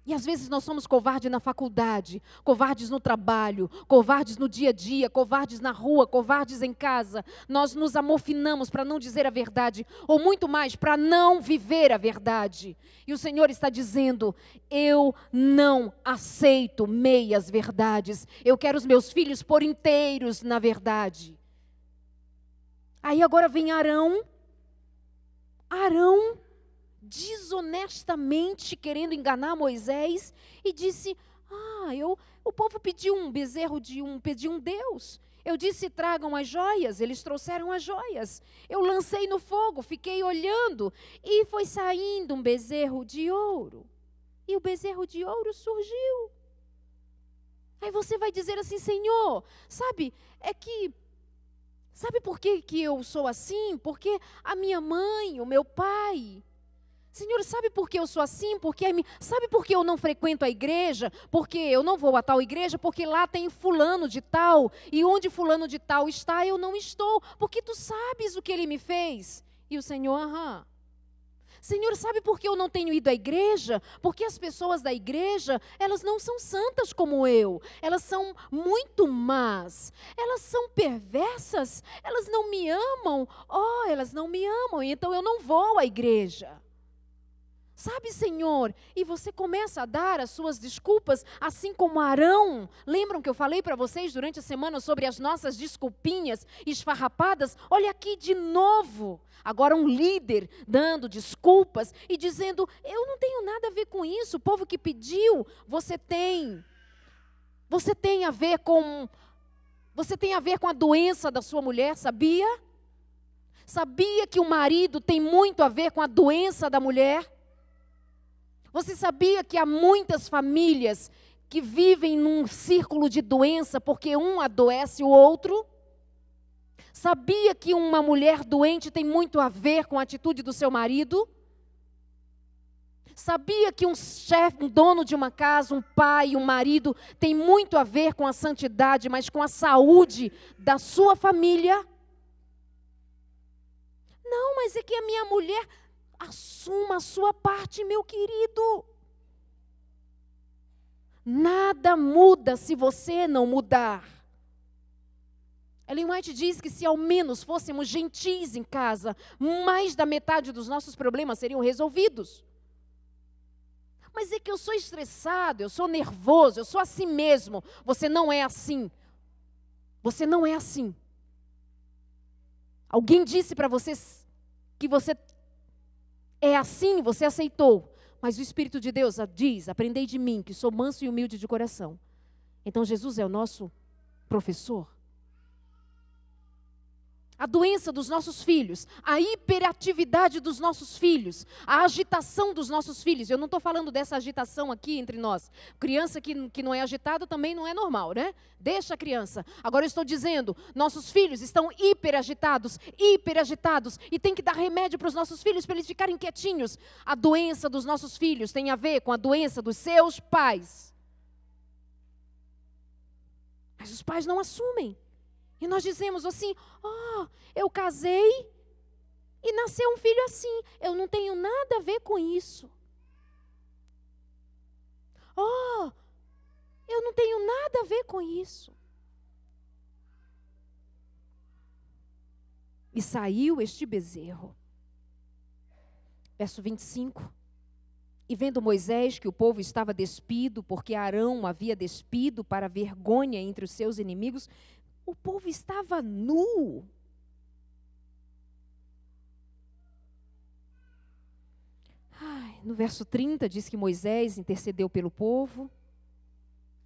E às vezes nós somos covardes na faculdade, covardes no trabalho, covardes no dia a dia, covardes na rua, covardes em casa. Nós nos amofinamos para não dizer a verdade, ou muito mais, para não viver a verdade. E o Senhor está dizendo, eu não aceito meias verdades. Eu quero os meus filhos por inteiros na verdade. Aí agora vem Arão, desonestamente querendo enganar Moisés, e disse, o povo pediu um bezerro pediu um Deus. Eu disse, tragam as joias, eles trouxeram as joias. Eu lancei no fogo, fiquei olhando, e foi saindo um bezerro de ouro. E o bezerro de ouro surgiu. Aí você vai dizer assim, Senhor, sabe por que eu sou assim? Porque a minha mãe, o meu pai... Senhor, sabe por que eu sou assim? Sabe por que eu não frequento a igreja? Porque eu não vou a tal igreja, porque lá tem fulano de tal, e onde fulano de tal está, eu não estou, porque tu sabes o que ele me fez. E o Senhor, Senhor, sabe por que eu não tenho ido à igreja? Porque as pessoas da igreja, elas não são santas como eu. Elas são muito más. Elas são perversas. Elas não me amam. Elas não me amam, então eu não vou à igreja. Sabe, Senhor, e você começa a dar as suas desculpas, assim como Arão. Lembram que eu falei para vocês durante a semana sobre as nossas desculpinhas esfarrapadas? Olha aqui de novo, agora um líder dando desculpas e dizendo, eu não tenho nada a ver com isso, o povo que pediu, você tem a ver com a doença da sua mulher, sabia? Sabia que o marido tem muito a ver com a doença da mulher? Você sabia que há muitas famílias que vivem num círculo de doença porque um adoece o outro? Sabia que uma mulher doente tem muito a ver com a atitude do seu marido? Sabia que um chefe, um dono de uma casa, um pai, um marido, tem muito a ver com a santidade, mas com a saúde da sua família? Não, mas é que a minha mulher... Assuma a sua parte, meu querido. Nada muda se você não mudar. Ellen White diz que se ao menos fôssemos gentis em casa, mais da metade dos nossos problemas seriam resolvidos. Mas é que eu sou estressado, eu sou nervoso, eu sou assim mesmo. Você não é assim. Você não é assim. Alguém disse para você que você é assim, você aceitou. Mas o Espírito de Deus diz, aprendei de mim, que sou manso e humilde de coração. Então Jesus é o nosso professor. A doença dos nossos filhos, a hiperatividade dos nossos filhos, a agitação dos nossos filhos. Eu não estou falando dessa agitação aqui entre nós. Criança que não é agitada também não é normal, né? Deixa a criança. Agora eu estou dizendo, nossos filhos estão hiperagitados, e tem que dar remédio para os nossos filhos para eles ficarem quietinhos. A doença dos nossos filhos tem a ver com a doença dos seus pais. Mas os pais não assumem. E nós dizemos assim, eu casei e nasceu um filho assim. Eu não tenho nada a ver com isso. Eu não tenho nada a ver com isso. E saiu este bezerro. Verso 25. E vendo Moisés que o povo estava despido, porque Arão o havia despido para vergonha entre os seus inimigos, o povo estava nu. No verso 30 diz que Moisés intercedeu pelo povo.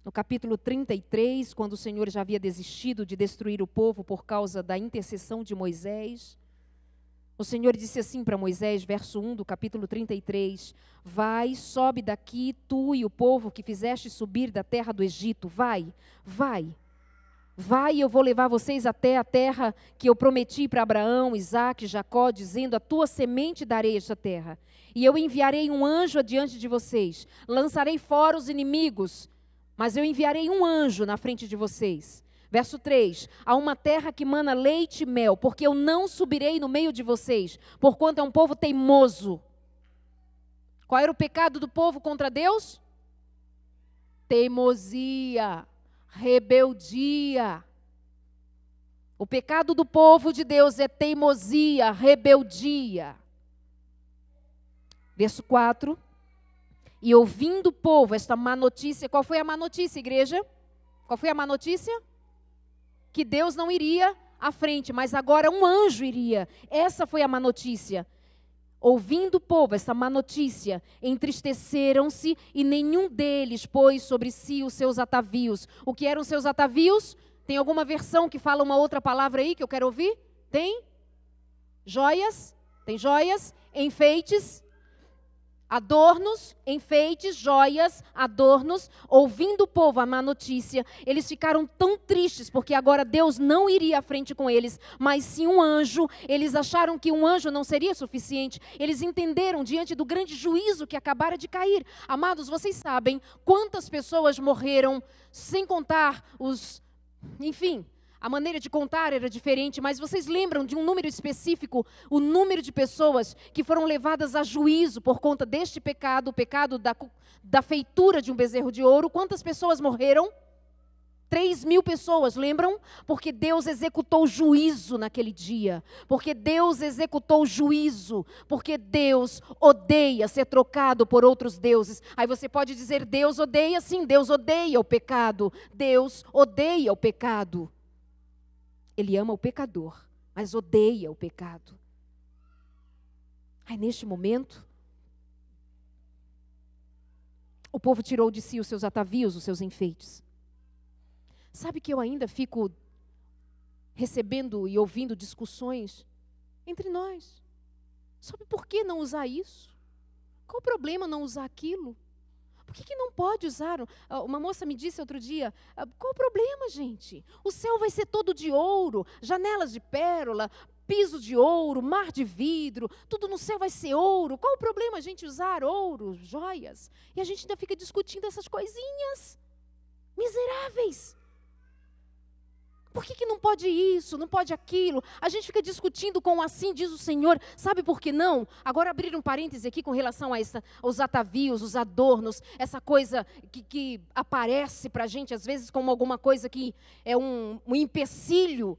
No capítulo 33, quando o Senhor já havia desistido de destruir o povo por causa da intercessão de Moisés, o Senhor disse assim para Moisés, verso 1 do capítulo 33, vai, sobe daqui, tu e o povo que fizeste subir da terra do Egito, vai, eu vou levar vocês até a terra que eu prometi para Abraão, Isaque e Jacó, dizendo, a tua semente darei esta terra. E eu enviarei um anjo adiante de vocês, lançarei fora os inimigos, mas eu enviarei um anjo na frente de vocês. Verso 3, há uma terra que mana leite e mel, porque eu não subirei no meio de vocês, porquanto é um povo teimoso. Qual era o pecado do povo contra Deus? Teimosia. Rebeldia. O pecado do povo de Deus é teimosia, rebeldia. Verso 4. E ouvindo o povo esta má notícia, qual foi a má notícia, igreja? Qual foi a má notícia? Que Deus não iria à frente, mas agora um anjo iria. Essa foi a má notícia. Ouvindo o povo essa má notícia, entristeceram-se e nenhum deles pôs sobre si os seus atavios. O que eram os seus atavios? Tem alguma versão que fala uma outra palavra aí que eu quero ouvir? Tem? Joias? Tem joias? Enfeites? Adornos, enfeites, joias, adornos. Ouvindo o povo a má notícia, eles ficaram tão tristes, porque agora Deus não iria à frente com eles, mas sim um anjo. Eles acharam que um anjo não seria suficiente. Eles entenderam diante do grande juízo que acabara de cair. Amados, vocês sabem quantas pessoas morreram, sem contar a maneira de contar era diferente, mas vocês lembram de um número específico, o número de pessoas que foram levadas a juízo por conta deste pecado, o pecado da feitura de um bezerro de ouro? Quantas pessoas morreram? 3.000 pessoas, lembram? Porque Deus executou juízo naquele dia. Porque Deus executou juízo. Porque Deus odeia ser trocado por outros deuses. Aí você pode dizer, Deus odeia? Sim, Deus odeia o pecado. Deus odeia o pecado. Ele ama o pecador, mas odeia o pecado. Aí neste momento, o povo tirou de si os seus atavios, os seus enfeites. Sabe que eu ainda fico recebendo e ouvindo discussões entre nós. Sabe por que não usar isso? Qual o problema não usar aquilo? Por que não pode usar? Uma moça me disse outro dia, qual o problema, gente? O céu vai ser todo de ouro, janelas de pérola, piso de ouro, mar de vidro, tudo no céu vai ser ouro. Qual o problema a gente usar ouro, joias? E a gente ainda fica discutindo essas coisinhas miseráveis. Por que não pode isso, não pode aquilo? A gente fica discutindo com assim diz o Senhor. Sabe por que não? Agora abrir um parêntese aqui com relação a aos atavios, os adornos, essa coisa que aparece para a gente às vezes como alguma coisa que é um empecilho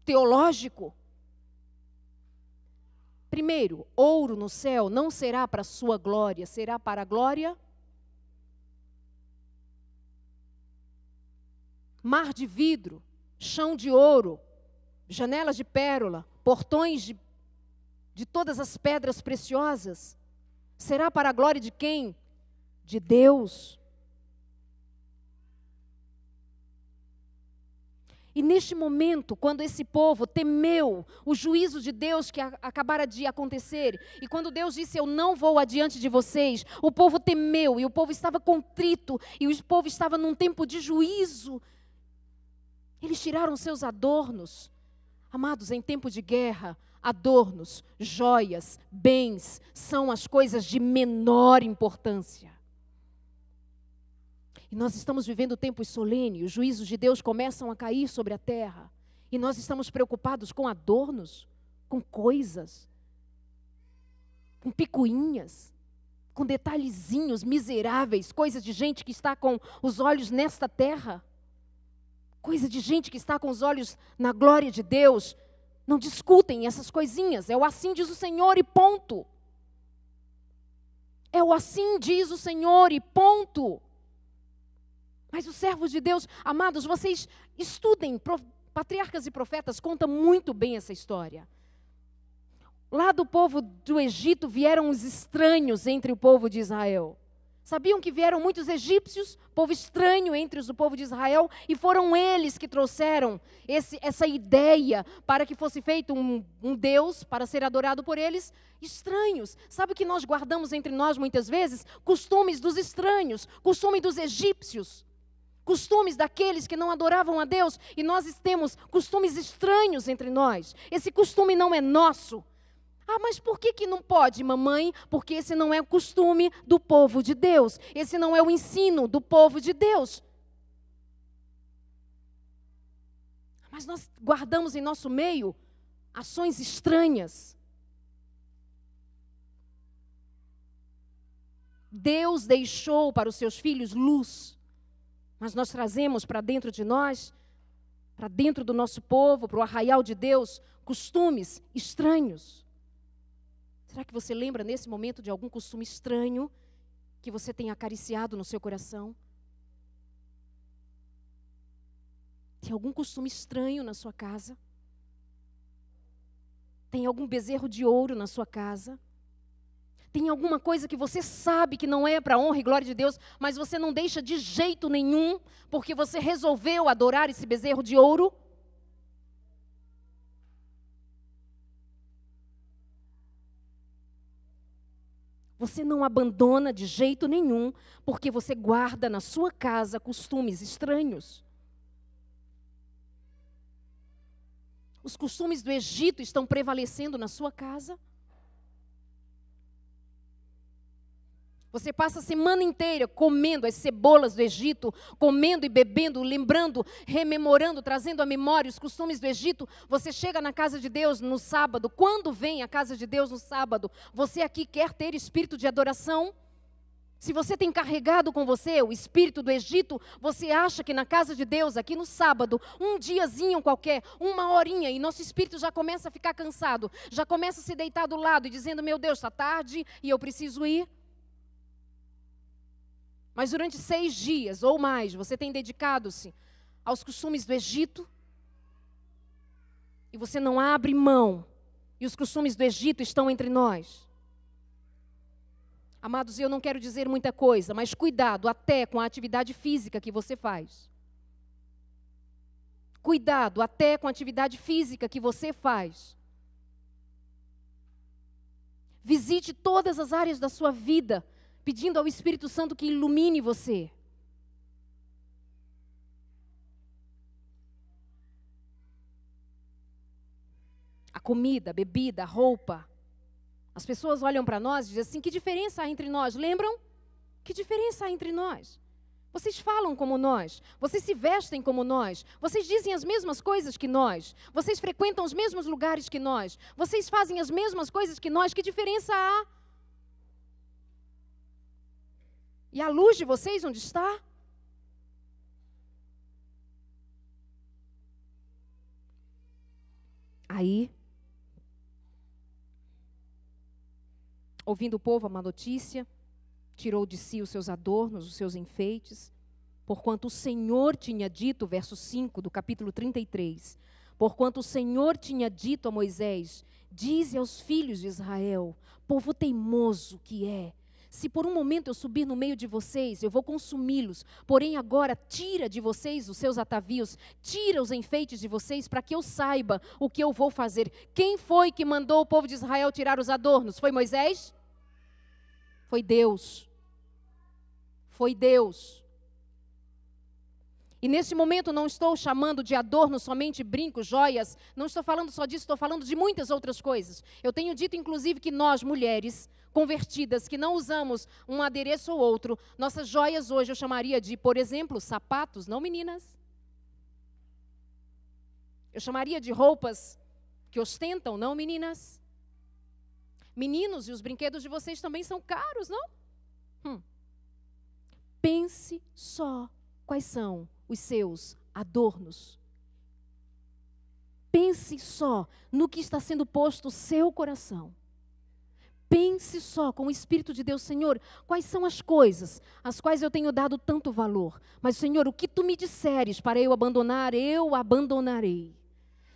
teológico. Primeiro, ouro no céu não será para a sua glória, será para a glória. Mar de vidro, chão de ouro, janelas de pérola, portões de todas as pedras preciosas. Será para a glória de quem? De Deus. E neste momento, quando esse povo temeu o juízo de Deus que acabara de acontecer, e quando Deus disse, eu não vou adiante de vocês, o povo temeu, e o povo estava contrito, e o povo estava num tempo de juízo. Eles tiraram seus adornos. Amados, em tempo de guerra, adornos, joias, bens, são as coisas de menor importância. E nós estamos vivendo tempos solenes, os juízos de Deus começam a cair sobre a terra. E nós estamos preocupados com adornos, com coisas, com picuinhas, com detalhezinhos miseráveis, coisas de gente que está com os olhos nesta terra. Coisa de gente que está com os olhos na glória de Deus. Não discutem essas coisinhas, é o assim diz o Senhor e ponto. É o assim diz o Senhor e ponto. Mas os servos de Deus, amados, vocês estudem, Patriarcas e Profetas conta muito bem essa história. Lá do povo do Egito vieram os estranhos entre o povo de Israel. Sabiam que vieram muitos egípcios, povo estranho entre o povo de Israel, e foram eles que trouxeram essa ideia para que fosse feito um Deus para ser adorado por eles, estranhos. Sabe o que nós guardamos entre nós muitas vezes? Costumes dos estranhos, costume dos egípcios. Costumes daqueles que não adoravam a Deus, e nós temos costumes estranhos entre nós. Esse costume não é nosso. Ah, mas por que não pode, mamãe? Porque esse não é o costume do povo de Deus. Esse não é o ensino do povo de Deus. Mas nós guardamos em nosso meio ações estranhas. Deus deixou para os seus filhos luz. Mas nós trazemos para dentro de nós, para dentro do nosso povo, para o arraial de Deus, costumes estranhos. Será que você lembra nesse momento de algum costume estranho que você tem acariciado no seu coração? Tem algum costume estranho na sua casa? Tem algum bezerro de ouro na sua casa? Tem alguma coisa que você sabe que não é para a honra e glória de Deus, mas você não deixa de jeito nenhum, porque você resolveu adorar esse bezerro de ouro? Você não abandona de jeito nenhum, porque você guarda na sua casa costumes estranhos. Os costumes do Egito estão prevalecendo na sua casa? Você passa a semana inteira comendo as cebolas do Egito, comendo e bebendo, lembrando, rememorando, trazendo à memória os costumes do Egito. Você chega na casa de Deus no sábado. Quando vem à casa de Deus no sábado, você aqui quer ter espírito de adoração? Se você tem carregado com você o espírito do Egito, você acha que na casa de Deus, aqui no sábado, um diazinho qualquer, uma horinha, e nosso espírito já começa a ficar cansado, já começa a se deitar do lado e dizendo, meu Deus, está tarde e eu preciso ir? Mas durante 6 dias ou mais, você tem dedicado-se aos costumes do Egito, e você não abre mão, e os costumes do Egito estão entre nós. Amados, eu não quero dizer muita coisa, mas cuidado até com a atividade física que você faz. Cuidado até com a atividade física que você faz. Visite todas as áreas da sua vida, pedindo ao Espírito Santo que ilumine você. A comida, a bebida, a roupa. As pessoas olham para nós e dizem assim, que diferença há entre nós? Lembram? Que diferença há entre nós? Vocês falam como nós, vocês se vestem como nós, vocês dizem as mesmas coisas que nós, vocês frequentam os mesmos lugares que nós, vocês fazem as mesmas coisas que nós, que diferença há? E a luz de vocês onde está? Aí, ouvindo o povo a má notícia, tirou de si os seus adornos, os seus enfeites, porquanto o Senhor tinha dito, verso 5 do capítulo 33, porquanto o Senhor tinha dito a Moisés, dize aos filhos de Israel, povo teimoso que é, Se por um momento eu subir no meio de vocês, eu vou consumi-los. Porém, agora, tira de vocês os seus atavios, tira os enfeites de vocês, para que eu saiba o que eu vou fazer. Quem foi que mandou o povo de Israel tirar os adornos? Foi Moisés? Foi Deus. Foi Deus. E nesse momento não estou chamando de adorno somente brincos, joias, não estou falando só disso, estou falando de muitas outras coisas. Eu tenho dito, inclusive, que nós, mulheres convertidas, que não usamos um adereço ou outro, nossas joias hoje eu chamaria de, por exemplo, sapatos, não meninas. Eu chamaria de roupas que ostentam, não meninas. Meninos, e os brinquedos de vocês também são caros, não? Pense só quais são os seus adornos. Pense só no que está sendo posto no seu coração. Pense só com o Espírito de Deus, Senhor, quais são as coisas às quais eu tenho dado tanto valor. Mas, Senhor, o que Tu me disseres para eu abandonar, eu abandonarei.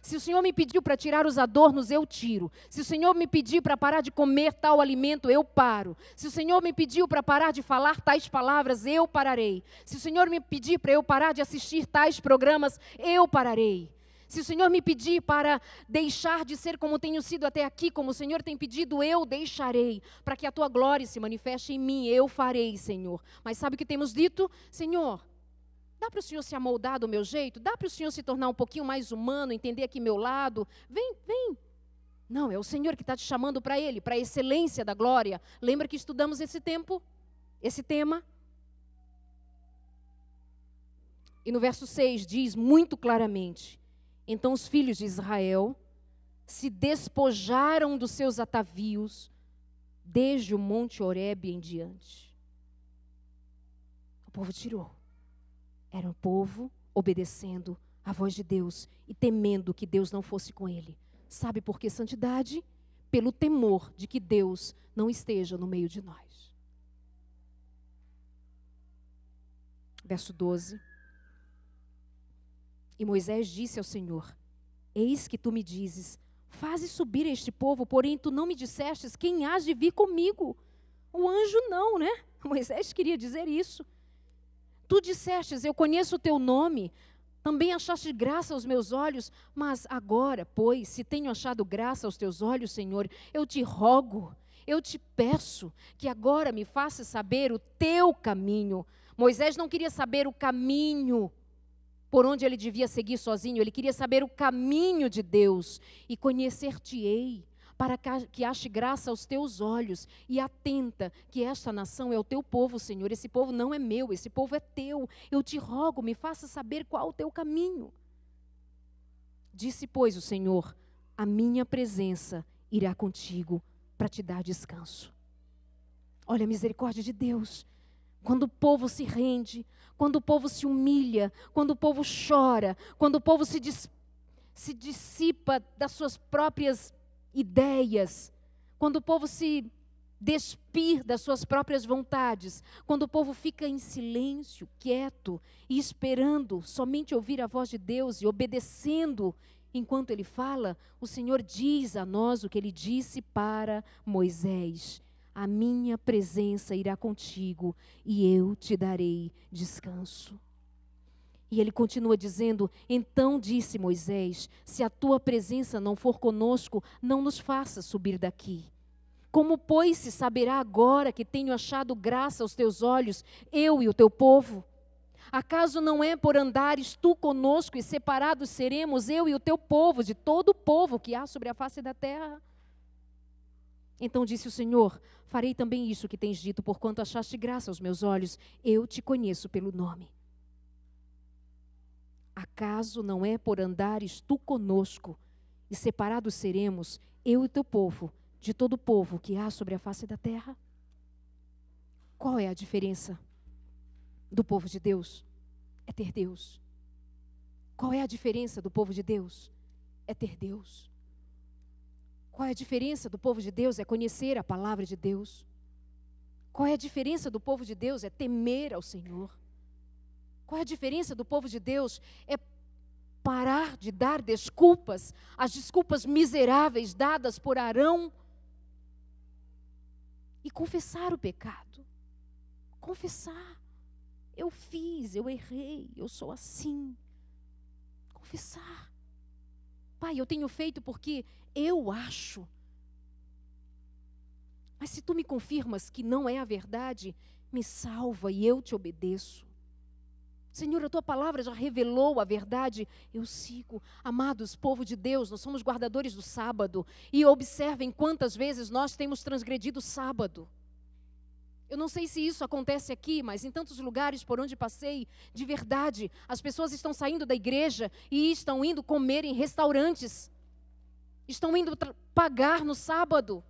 Se o Senhor me pediu para tirar os adornos, eu tiro. Se o Senhor me pediu para parar de comer tal alimento, eu paro. Se o Senhor me pediu para parar de falar tais palavras, eu pararei. Se o Senhor me pedir para eu parar de assistir tais programas, eu pararei. Se o Senhor me pedir para deixar de ser como tenho sido até aqui, como o Senhor tem pedido, eu deixarei. Para que a Tua glória se manifeste em mim, eu farei, Senhor. Mas sabe o que temos dito? Senhor, dá para o Senhor se amoldar do meu jeito? Dá para o Senhor se tornar um pouquinho mais humano, entender aqui meu lado? Vem, vem. Não, é o Senhor que está te chamando para Ele, para a excelência da glória. Lembra que estudamos esse tema? E no verso 6 diz muito claramente: então os filhos de Israel se despojaram dos seus atavios desde o monte Horebe em diante. O povo tirou. Era um povo obedecendo à voz de Deus e temendo que Deus não fosse com ele. Sabe por que santidade? Pelo temor de que Deus não esteja no meio de nós. Verso 12. E Moisés disse ao Senhor: eis que Tu me dizes, faze subir este povo, porém Tu não me dissestes quem hás de vir comigo. O anjo não, né? Moisés queria dizer isso. Tu dissestes, eu conheço o Teu nome, também achaste graça aos meus olhos, mas agora, pois, se tenho achado graça aos Teus olhos, Senhor, eu te rogo, eu te peço, que agora me faças saber o Teu caminho. Moisés não queria saber o caminho por onde ele devia seguir sozinho, ele queria saber o caminho de Deus. E conhecer-te-ei, para que ache graça aos Teus olhos, e atenta que esta nação é o Teu povo, Senhor. Esse povo não é meu, esse povo é Teu. Eu te rogo, me faça saber qual o Teu caminho. Disse, pois, o Senhor: a minha presença irá contigo para te dar descanso. Olha a misericórdia de Deus. Quando o povo se rende, quando o povo se humilha, quando o povo chora, quando o povo se dissipa das suas próprias ideias, quando o povo se despir das suas próprias vontades, quando o povo fica em silêncio, quieto e esperando somente ouvir a voz de Deus e obedecendo enquanto Ele fala, o Senhor diz a nós o que Ele disse para Moisés: a minha presença irá contigo e eu te darei descanso. E ele continua dizendo: então disse Moisés, se a tua presença não for conosco, não nos faça subir daqui. Como, pois, se saberá agora que tenho achado graça aos teus olhos, eu e o teu povo? Acaso não é por andares tu conosco e separados seremos eu e o teu povo de todo o povo que há sobre a face da terra? Então disse o Senhor: farei também isso que tens dito, porquanto achaste graça aos meus olhos, eu te conheço pelo nome. Acaso não é por andares tu conosco e separados seremos eu e teu povo de todo o povo que há sobre a face da terra? Qual é a diferença do povo de Deus? É ter Deus. Qual é a diferença do povo de Deus? É ter Deus. Qual é a diferença do povo de Deus? É conhecer a palavra de Deus. Qual é a diferença do povo de Deus? É temer ao Senhor. Qual é a diferença do povo de Deus? É parar de dar desculpas, as desculpas miseráveis dadas por Arão e confessar o pecado. Confessar. Eu fiz, eu errei, eu sou assim. Confessar. Pai, eu tenho feito porque eu acho. Mas se tu me confirmas que não é a verdade, me salva e eu te obedeço. Senhor, a tua palavra já revelou a verdade, eu sigo. Amados, povo de Deus, nós somos guardadores do sábado. E observem quantas vezes nós temos transgredido o sábado. Eu não sei se isso acontece aqui, mas em tantos lugares por onde passei, de verdade, as pessoas estão saindo da igreja e estão indo comer em restaurantes. Estão indo pagar no sábado.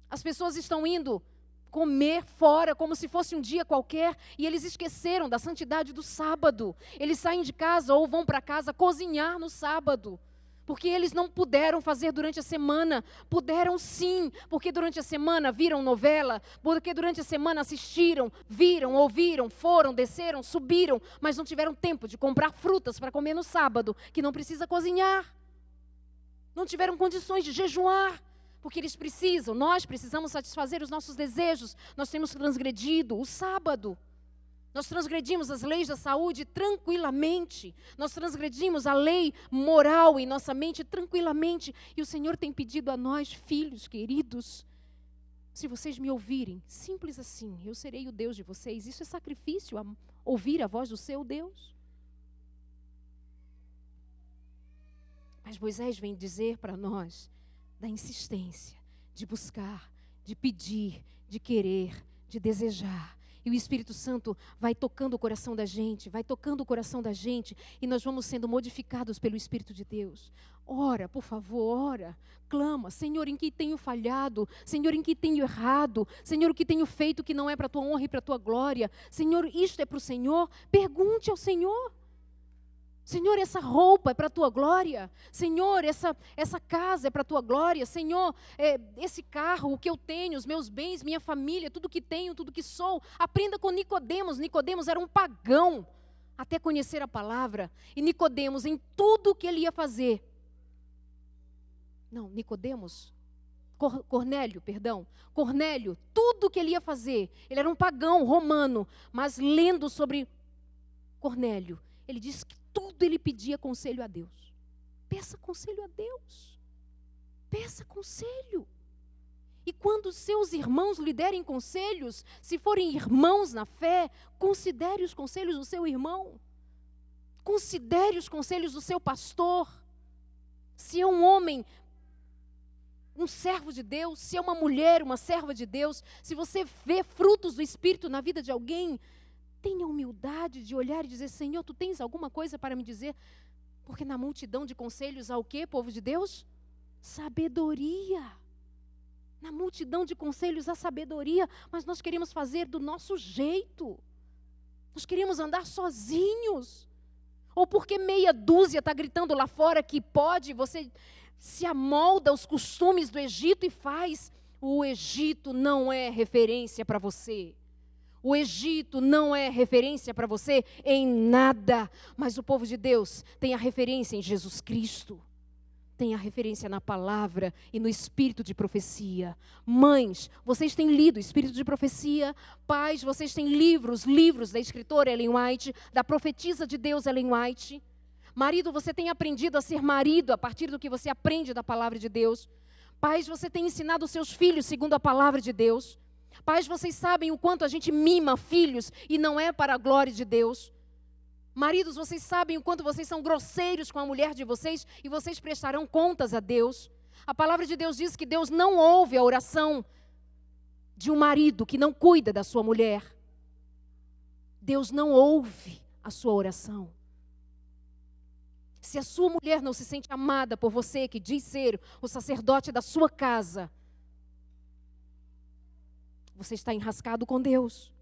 As pessoas estão indo comer fora como se fosse um dia qualquer e eles esqueceram da santidade do sábado. Eles saem de casa ou vão para casa cozinhar no sábado. Porque eles não puderam fazer durante a semana. Puderam sim, porque durante a semana viram novela, porque durante a semana assistiram, viram, ouviram, foram, desceram, subiram, mas não tiveram tempo de comprar frutas para comer no sábado, que não precisa cozinhar. Não tiveram condições de jejuar, porque eles precisam, nós precisamos satisfazer os nossos desejos. Nós temos transgredido o sábado. Nós transgredimos as leis da saúde tranquilamente. Nós transgredimos a lei moral em nossa mente tranquilamente. E o Senhor tem pedido a nós, filhos queridos, se vocês me ouvirem, simples assim, eu serei o Deus de vocês. Isso é sacrifício, ouvir a voz do seu Deus. Mas Moisés vem dizer para nós da insistência, de buscar, de pedir, de querer, de desejar. E o Espírito Santo vai tocando o coração da gente, e nós vamos sendo modificados pelo Espírito de Deus. Ora, por favor, ora, clama, Senhor, em que tenho falhado? Senhor, em que tenho errado? Senhor, o que tenho feito que não é para a tua honra e para a tua glória? Senhor, isto é para o Senhor? Pergunte ao Senhor. Senhor, essa roupa é para a tua glória. Senhor, essa casa é para a tua glória. Senhor, esse carro, o que eu tenho, os meus bens, minha família, tudo que tenho, tudo que sou. Aprenda com Nicodemos. Nicodemos era um pagão até conhecer a palavra. E Nicodemos, em tudo o que ele ia fazer. Não, Nicodemos, Cornélio, tudo o que ele ia fazer. Ele era um pagão romano, mas lendo sobre Cornélio, ele diz que tudo ele pedia conselho a Deus. Peça conselho a Deus. Peça conselho. E quando seus irmãos lhe derem conselhos, se forem irmãos na fé, considere os conselhos do seu irmão. Considere os conselhos do seu pastor. Se é um homem, um servo de Deus, se é uma mulher, uma serva de Deus, se você vê frutos do Espírito na vida de alguém, tenha humildade de olhar e dizer, Senhor, tu tens alguma coisa para me dizer? Porque na multidão de conselhos há o quê, povo de Deus? Sabedoria. Na multidão de conselhos há sabedoria, mas nós queremos fazer do nosso jeito. Nós queremos andar sozinhos. Ou porque meia dúzia está gritando lá fora que pode, você se amolda aos costumes do Egito e faz. O Egito não é referência para você. O Egito não é referência para você em nada, mas o povo de Deus tem a referência em Jesus Cristo. Tem a referência na palavra e no espírito de profecia. Mães, vocês têm lido o espírito de profecia. Pais, vocês têm livros da escritora Ellen White, da profetisa de Deus Ellen White. Marido, você tem aprendido a ser marido a partir do que você aprende da palavra de Deus. Pais, você tem ensinado os seus filhos segundo a palavra de Deus. Pais, vocês sabem o quanto a gente mima filhos e não é para a glória de Deus. Maridos, vocês sabem o quanto vocês são grosseiros com a mulher de vocês e vocês prestarão contas a Deus. A palavra de Deus diz que Deus não ouve a oração de um marido que não cuida da sua mulher. Deus não ouve a sua oração. Se a sua mulher não se sente amada por você, que diz ser o sacerdote da sua casa, você está enrascado com Deus.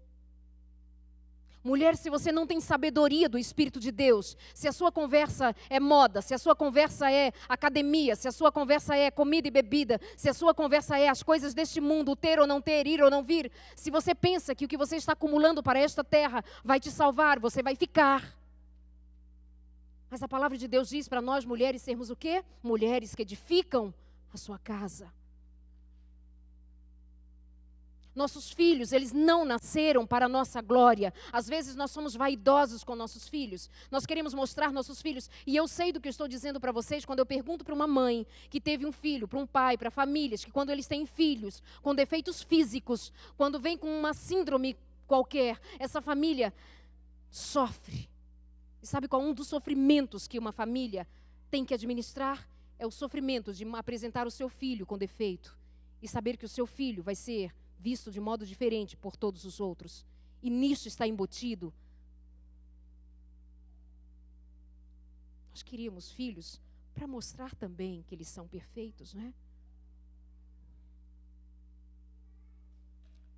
Mulher, se você não tem sabedoria do Espírito de Deus, se a sua conversa é moda, se a sua conversa é academia, se a sua conversa é comida e bebida, se a sua conversa é as coisas deste mundo, ter ou não ter, ir ou não vir, se você pensa que o que você está acumulando para esta terra vai te salvar, você vai ficar. Mas a palavra de Deus diz para nós mulheres sermos o quê? Mulheres que edificam a sua casa. Mulher, se você não tem sabedoria do Espírito de Deus, se a sua conversa é moda, se a sua conversa é comida e bebida, se a sua conversa é as coisas deste mundo, ter ou não ter, ir ou não vir, se você pensa que o que você está acumulando para esta terra vai te salvar, você vai ficar. Mas a palavra de Deus diz para nós mulheres sermos o quê? Mulheres que edificam a sua casa. Nossos filhos, eles não nasceram para a nossa glória. Às vezes nós somos vaidosos com nossos filhos. Nós queremos mostrar nossos filhos. E eu sei do que eu estou dizendo para vocês quando eu pergunto para uma mãe que teve um filho, para um pai, para famílias, que quando eles têm filhos com defeitos físicos, quando vem com uma síndrome qualquer, essa família sofre. E sabe qual é um dos sofrimentos que uma família tem que administrar? É o sofrimento de apresentar o seu filho com defeito e saber que o seu filho vai ser visto de modo diferente por todos os outros. E nisso está embutido. Nós queríamos filhos para mostrar também que eles são perfeitos, não é?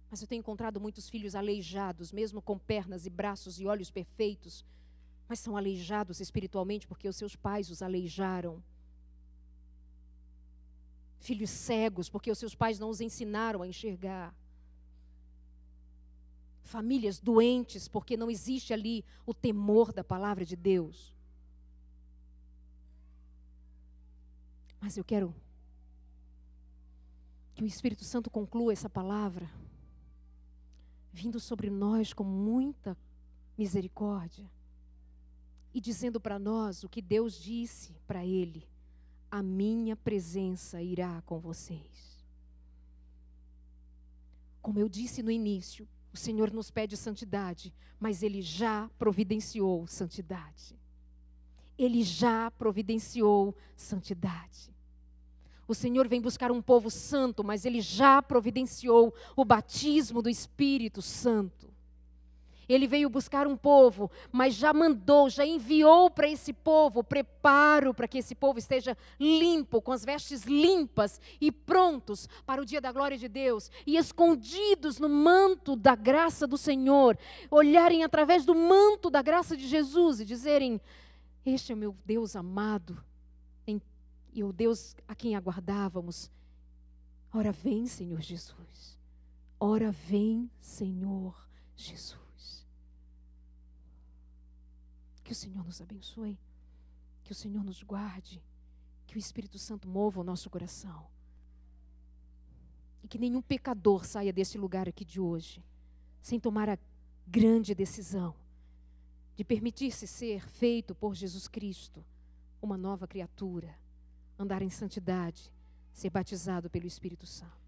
Mas eu tenho encontrado muitos filhos aleijados, mesmo com pernas e braços e olhos perfeitos, mas são aleijados espiritualmente porque os seus pais os aleijaram. Filhos cegos, porque os seus pais não os ensinaram a enxergar. Famílias doentes, porque não existe ali o temor da palavra de Deus. Mas eu quero que o Espírito Santo conclua essa palavra, vindo sobre nós com muita misericórdia, e dizendo para nós o que Deus disse para ele: a minha presença irá com vocês. Como eu disse no início, o Senhor nos pede santidade, mas Ele já providenciou santidade. Ele já providenciou santidade. O Senhor vem buscar um povo santo, mas Ele já providenciou o batismo do Espírito Santo. Ele veio buscar um povo, mas já mandou, já enviou para esse povo preparo para que esse povo esteja limpo, com as vestes limpas e prontos para o dia da glória de Deus, e escondidos no manto da graça do Senhor, olharem através do manto da graça de Jesus e dizerem: este é o meu Deus amado, e o Deus a quem aguardávamos. Ora vem, Senhor Jesus. Ora vem, Senhor Jesus. Que o Senhor nos abençoe, que o Senhor nos guarde, que o Espírito Santo mova o nosso coração. E que nenhum pecador saia desse lugar aqui de hoje sem tomar a grande decisão de permitir-se ser feito por Jesus Cristo uma nova criatura, andar em santidade, ser batizado pelo Espírito Santo.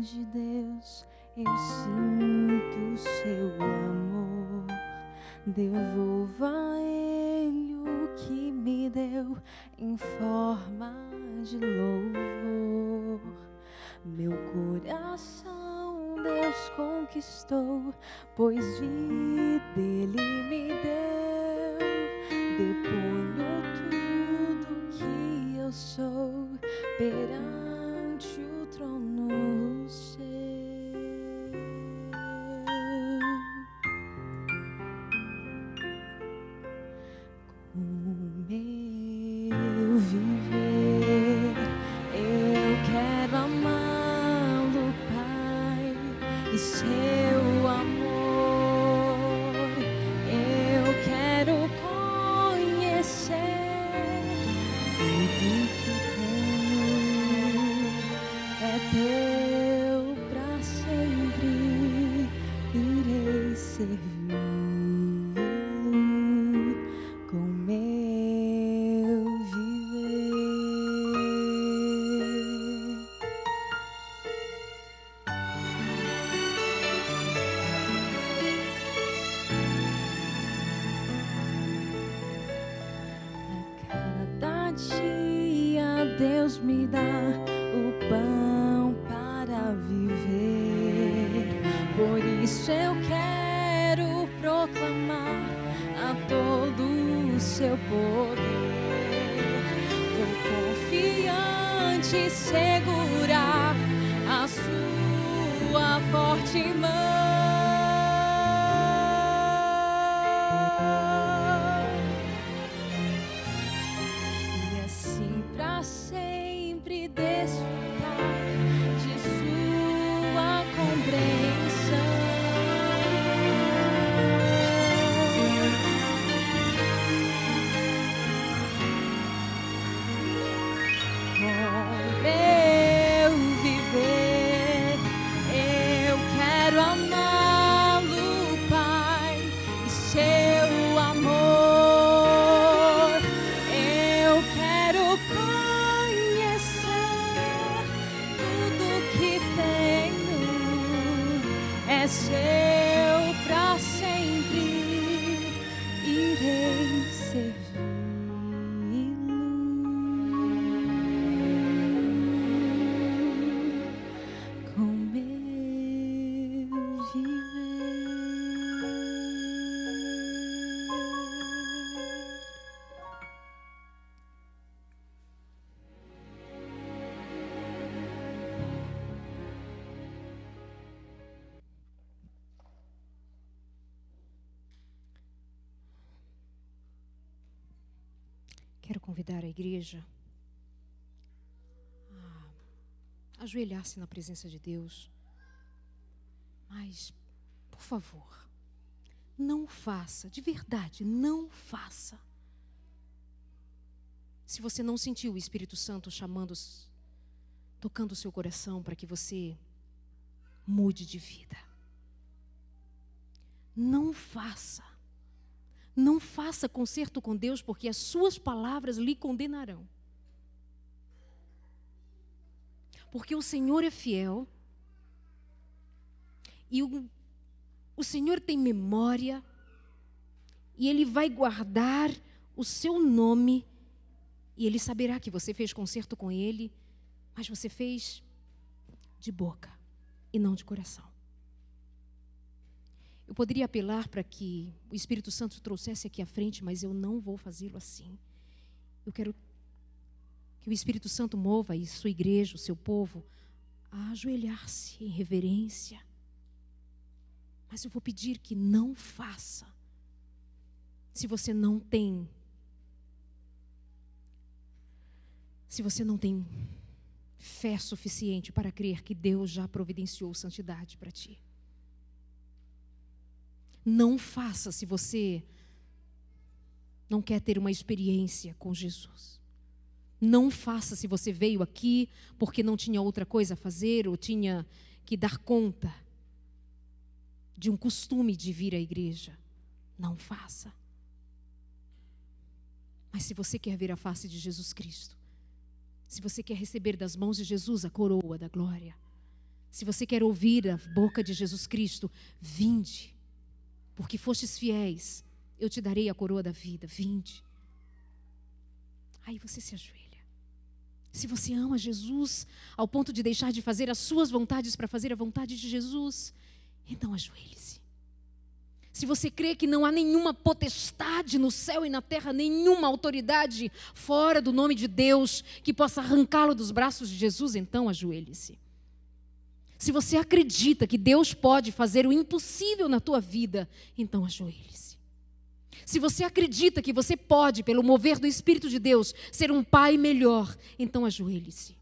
De Deus, eu sinto seu amor. Devolva a Ele o que me deu em forma de louvor. Meu coração Deus conquistou, pois dele me deu. Deponho tudo que eu sou perante o trono seu. Com o meu viver, eu quero amá-lo, Pai, e seu amor eu quero conhecer. Tudo que tenho é teu, pra sempre irei servi-lo com meu viver. A cada dia Deus me dá o pão para viver. Por isso eu quero proclamar a todo o seu poder. Vou confiante segurar a sua forte mão. E assim pra sempre desfrutar de sua compreensão. Com meu viver, eu quero amá-lo, Pai, e seu amor. Eu quero conhecer tudo que tenho, é seu pra sempre, irei servi-lo. Com meu viver. Quero convidar a igreja a ajoelhar-se na presença de Deus. Mas, por favor, não faça, de verdade, não faça. Se você não sentiu o Espírito Santo chamando, tocando o seu coração para que você mude de vida. Não faça. Não faça concerto com Deus, porque as suas palavras lhe condenarão. Porque o Senhor é fiel. E o Senhor tem memória. E Ele vai guardar o seu nome. E Ele saberá que você fez concerto com Ele. Mas você fez de boca e não de coração. Eu poderia apelar para que o Espírito Santo trouxesse aqui à frente, mas eu não vou fazê-lo assim. Eu quero que o Espírito Santo mova a sua igreja, o seu povo, a ajoelhar-se em reverência. Mas eu vou pedir que não faça. Se você não tem fé suficiente para crer que Deus já providenciou santidade para ti. Não faça se você não quer ter uma experiência com Jesus. Não faça se você veio aqui porque não tinha outra coisa a fazer ou tinha que dar conta de um costume de vir à igreja. Não faça. Mas se você quer ver a face de Jesus Cristo, se você quer receber das mãos de Jesus a coroa da glória, se você quer ouvir a boca de Jesus Cristo, vinde. Porque fostes fiéis, eu te darei a coroa da vida, vinde. Aí você se ajoelha. Se você ama Jesus ao ponto de deixar de fazer as suas vontades para fazer a vontade de Jesus, então ajoelhe-se. Se você crê que não há nenhuma potestade no céu e na terra, nenhuma autoridade fora do nome de Deus que possa arrancá-lo dos braços de Jesus, então ajoelhe-se. Se você acredita que Deus pode fazer o impossível na tua vida, então ajoelhe-se. Se você acredita que você pode, pelo mover do Espírito de Deus, ser um pai melhor, então ajoelhe-se.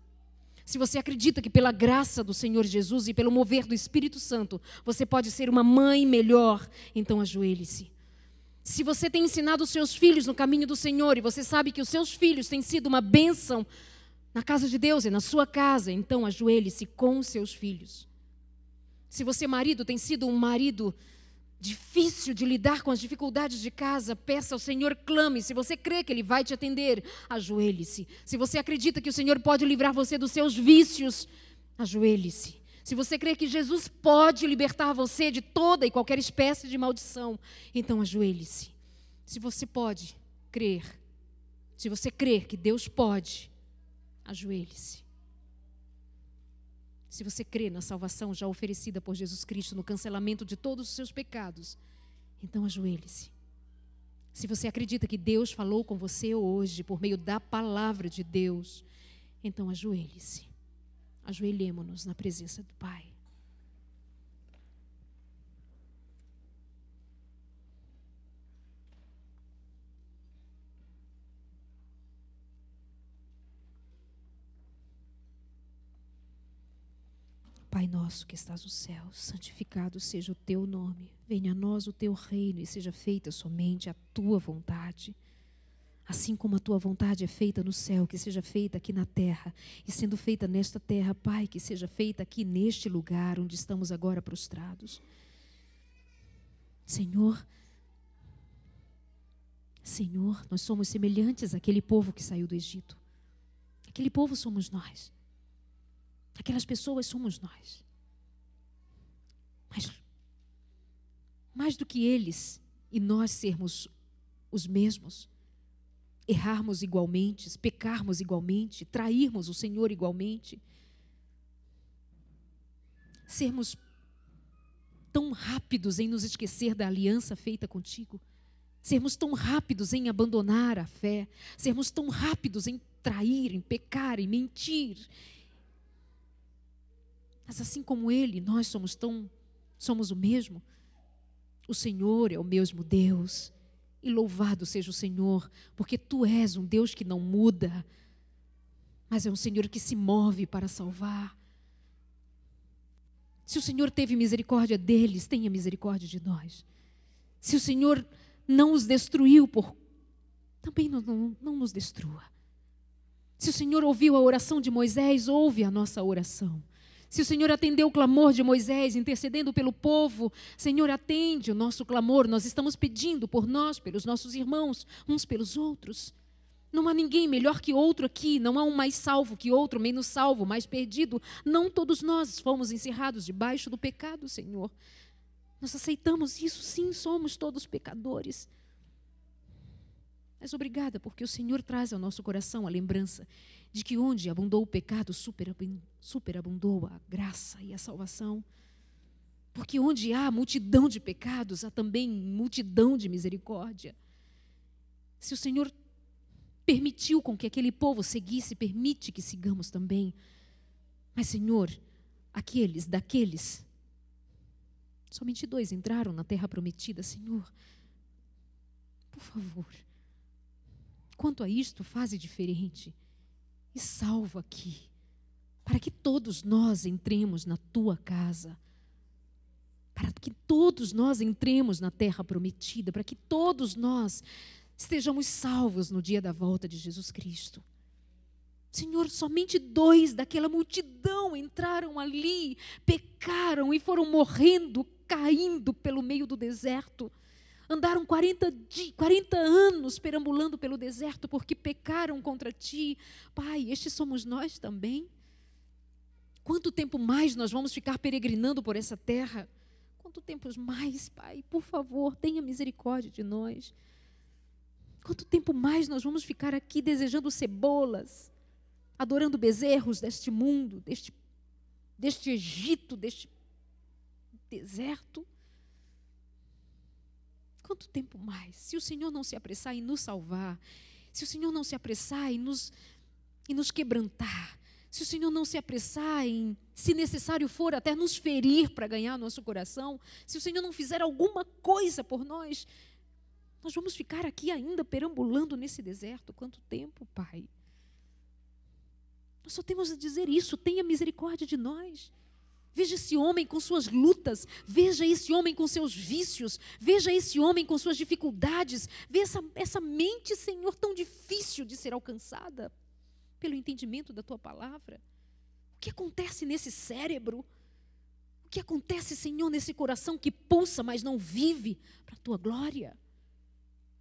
Se você acredita que pela graça do Senhor Jesus e pelo mover do Espírito Santo, você pode ser uma mãe melhor, então ajoelhe-se. Se você tem ensinado os seus filhos no caminho do Senhor e você sabe que os seus filhos têm sido uma bênção na casa de Deus e na sua casa, então ajoelhe-se com os seus filhos. Se você, marido, tem sido um marido difícil de lidar com as dificuldades de casa, peça ao Senhor, clame. Se você crê que Ele vai te atender, ajoelhe-se. Se você acredita que o Senhor pode livrar você dos seus vícios, ajoelhe-se. Se você crê que Jesus pode libertar você de toda e qualquer espécie de maldição, então ajoelhe-se. Se você pode crer, se você crer que Deus pode, ajoelhe-se. Se você crê na salvação já oferecida por Jesus Cristo, no cancelamento de todos os seus pecados, então ajoelhe-se. Se você acredita que Deus falou com você hoje por meio da palavra de Deus, então ajoelhe-se. Ajoelhemo-nos na presença do Pai. Pai nosso que estás no céu, santificado seja o teu nome. Venha a nós o teu reino e seja feita somente a tua vontade. Assim como a tua vontade é feita no céu, que seja feita aqui na terra. E sendo feita nesta terra, Pai, que seja feita aqui neste lugar onde estamos agora prostrados. Senhor, nós somos semelhantes àquele povo que saiu do Egito. Aquele povo somos nós. Aquelas pessoas somos nós. Mas, mais do que eles e nós sermos os mesmos, errarmos igualmente, pecarmos igualmente, trairmos o Senhor igualmente, sermos tão rápidos em nos esquecer da aliança feita contigo, sermos tão rápidos em abandonar a fé, sermos tão rápidos em trair, em pecar, em mentir. Mas assim como Ele, nós somos o mesmo. O Senhor é o mesmo Deus. E louvado seja o Senhor, porque Tu és um Deus que não muda, mas é um Senhor que se move para salvar. Se o Senhor teve misericórdia deles, tenha misericórdia de nós. Se o Senhor não os destruiu, também não nos destrua. Se o Senhor ouviu a oração de Moisés, ouve a nossa oração. Se o Senhor atendeu o clamor de Moisés, intercedendo pelo povo, Senhor, atende o nosso clamor. Nós estamos pedindo por nós, pelos nossos irmãos, uns pelos outros. Não há ninguém melhor que outro aqui, não há um mais salvo que outro, menos salvo, mais perdido. Não todos nós fomos encerrados debaixo do pecado, Senhor. Nós aceitamos isso, sim, somos todos pecadores. Mas obrigada, porque o Senhor traz ao nosso coração a lembrança de que onde abundou o pecado, superabundou a graça e a salvação. Porque onde há multidão de pecados, há também multidão de misericórdia. Se o Senhor permitiu com que aquele povo seguisse, permite que sigamos também. Mas, Senhor, daqueles, somente 2 entraram na terra prometida, Senhor. Por favor, quanto a isto, faze diferente e salva aqui, para que todos nós entremos na Tua casa, para que todos nós entremos na terra prometida, para que todos nós estejamos salvos no dia da volta de Jesus Cristo. Senhor, somente 2 daquela multidão entraram ali, pecaram e foram morrendo, caindo pelo meio do deserto. Andaram 40 anos perambulando pelo deserto porque pecaram contra Ti. Pai, estes somos nós também. Quanto tempo mais nós vamos ficar peregrinando por essa terra? Quanto tempo mais, Pai? Por favor, tenha misericórdia de nós. Quanto tempo mais nós vamos ficar aqui desejando cebolas, adorando bezerros deste mundo, deste Egito, deste deserto? Quanto tempo mais? Se o Senhor não se apressar em nos salvar, se o Senhor não se apressar em nos quebrantar, se o Senhor não se apressar em, se necessário for, até nos ferir para ganhar nosso coração, se o Senhor não fizer alguma coisa por nós, nós vamos ficar aqui ainda perambulando nesse deserto. Quanto tempo, Pai? Nós só temos a dizer isso, tenha misericórdia de nós. Veja esse homem com suas lutas, veja esse homem com seus vícios, veja esse homem com suas dificuldades, veja essa mente, Senhor, tão difícil de ser alcançada pelo entendimento da Tua palavra. O que acontece nesse cérebro? O que acontece, Senhor, nesse coração que pulsa, mas não vive para a Tua glória?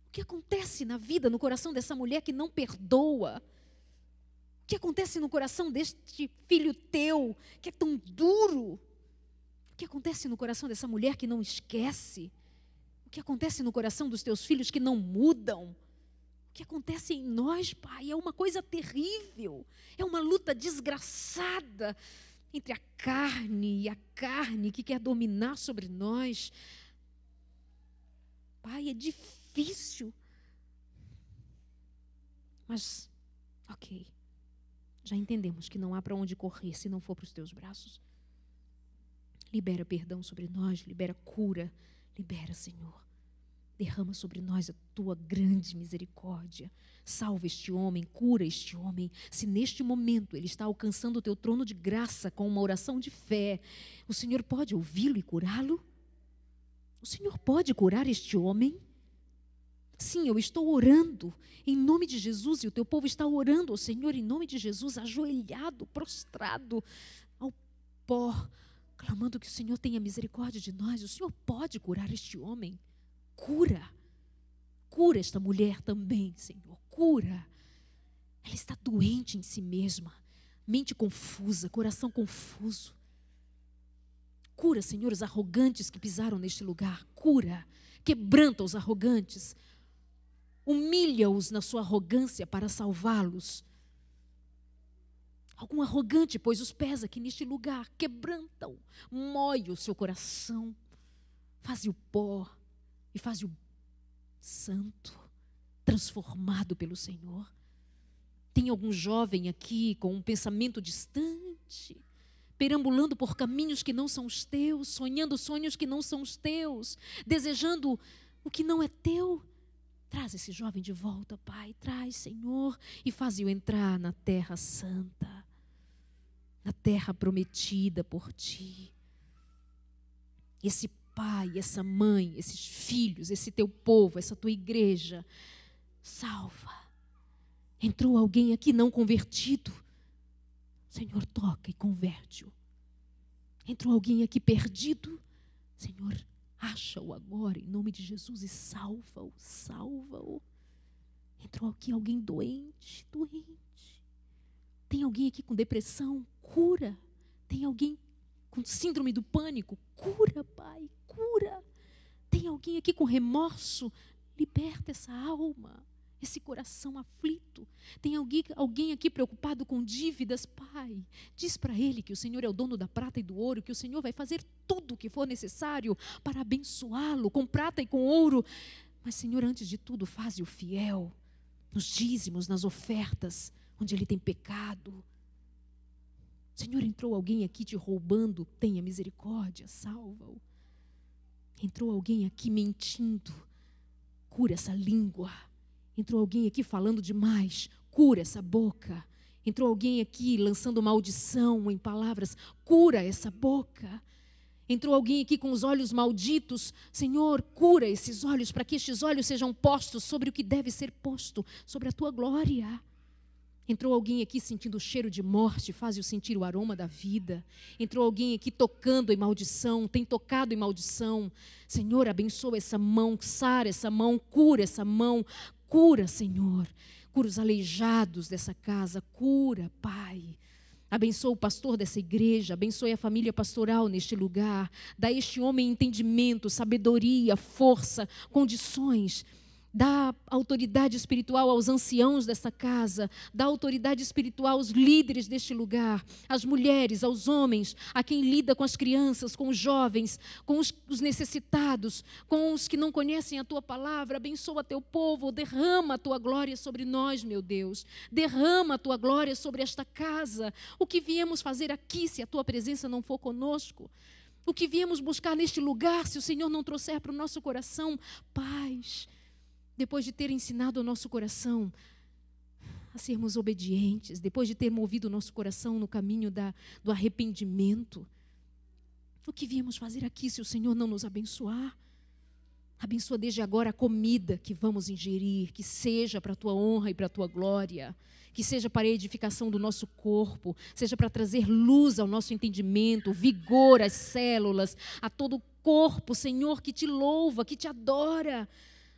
O que acontece na vida, no coração dessa mulher que não perdoa? O que acontece no coração deste filho teu, que é tão duro? O que acontece no coração dessa mulher que não esquece? O que acontece no coração dos teus filhos que não mudam? O que acontece em nós, Pai, é uma coisa terrível. É uma luta desgraçada entre a carne e a carne que quer dominar sobre nós. Pai, é difícil. Mas, ok. Já entendemos que não há para onde correr se não for para os Teus braços. Libera perdão sobre nós, libera cura, libera, Senhor. Derrama sobre nós a tua grande misericórdia. Salva este homem, cura este homem. Se neste momento ele está alcançando o teu trono de graça com uma oração de fé, o Senhor pode ouvi-lo e curá-lo? O Senhor pode curar este homem? Sim, eu estou orando em nome de Jesus, e o teu povo está orando ao Senhor em nome de Jesus, ajoelhado, prostrado ao pó, clamando que o Senhor tenha misericórdia de nós. O Senhor pode curar este homem. Cura esta mulher também, Senhor, cura. Ela está doente em si mesma, mente confusa, coração confuso. Cura, Senhor, os arrogantes que pisaram neste lugar. Cura, quebranta os arrogantes. Humilha-os na sua arrogância para salvá-los. Algum arrogante pôs os pés aqui neste lugar. Quebranta-o, mói o seu coração. Faze-o pó e faze-o santo, transformado pelo Senhor. Tem algum jovem aqui com um pensamento distante, perambulando por caminhos que não são os teus, sonhando sonhos que não são os teus, desejando o que não é teu. Traz esse jovem de volta, Pai, traz, Senhor, e faz-o entrar na terra santa, na terra prometida por Ti. Esse pai, essa mãe, esses filhos, esse teu povo, essa tua igreja, salva. Entrou alguém aqui não convertido, Senhor, toca e converte-o. Entrou alguém aqui perdido, Senhor, acha-o agora em nome de Jesus e salva-o, salva-o. Entrou aqui alguém doente. Tem alguém aqui com depressão, cura. Tem alguém com síndrome do pânico, cura, Pai, cura. Tem alguém aqui com remorso, liberta essa alma, esse coração aflito. Tem alguém aqui preocupado com dívidas, Pai, diz para ele que o Senhor é o dono da prata e do ouro, que o Senhor vai fazer tudo o que for necessário para abençoá-lo, com prata e com ouro. Mas, Senhor, antes de tudo, faze-o fiel nos dízimos, nas ofertas, onde ele tem pecado. Senhor, entrou alguém aqui te roubando, tenha misericórdia, salva-o. Entrou alguém aqui mentindo, cura essa língua. Entrou alguém aqui falando demais, cura essa boca. Entrou alguém aqui lançando maldição em palavras, cura essa boca. Entrou alguém aqui com os olhos malditos, Senhor, cura esses olhos, para que estes olhos sejam postos sobre o que deve ser posto, sobre a tua glória. Entrou alguém aqui sentindo o cheiro de morte, faz-o sentir o aroma da vida. Entrou alguém aqui tocando em maldição, tem tocado em maldição. Senhor, abençoa essa mão, sara essa mão, cura essa mão. Cura, Senhor. Cura os aleijados dessa casa, cura, Pai. Abençoa o pastor dessa igreja, abençoe a família pastoral neste lugar. Dá a este homem entendimento, sabedoria, força, condições. Dá autoridade espiritual aos anciãos dessa casa, dá autoridade espiritual aos líderes deste lugar, às mulheres, aos homens, a quem lida com as crianças, com os jovens, com os necessitados, com os que não conhecem a tua palavra. Abençoa teu povo, derrama a tua glória sobre nós, meu Deus, derrama a tua glória sobre esta casa. O que viemos fazer aqui, se a tua presença não for conosco? O que viemos buscar neste lugar, se o Senhor não trouxer para o nosso coração paz? Depois de ter ensinado o nosso coração a sermos obedientes, depois de ter movido o nosso coração no caminho do arrependimento, o que viemos fazer aqui se o Senhor não nos abençoar? Abençoa desde agora a comida que vamos ingerir, que seja para a tua honra e para a tua glória, que seja para a edificação do nosso corpo, seja para trazer luz ao nosso entendimento, vigor às células, a todo o corpo, Senhor, que te louva, que te adora,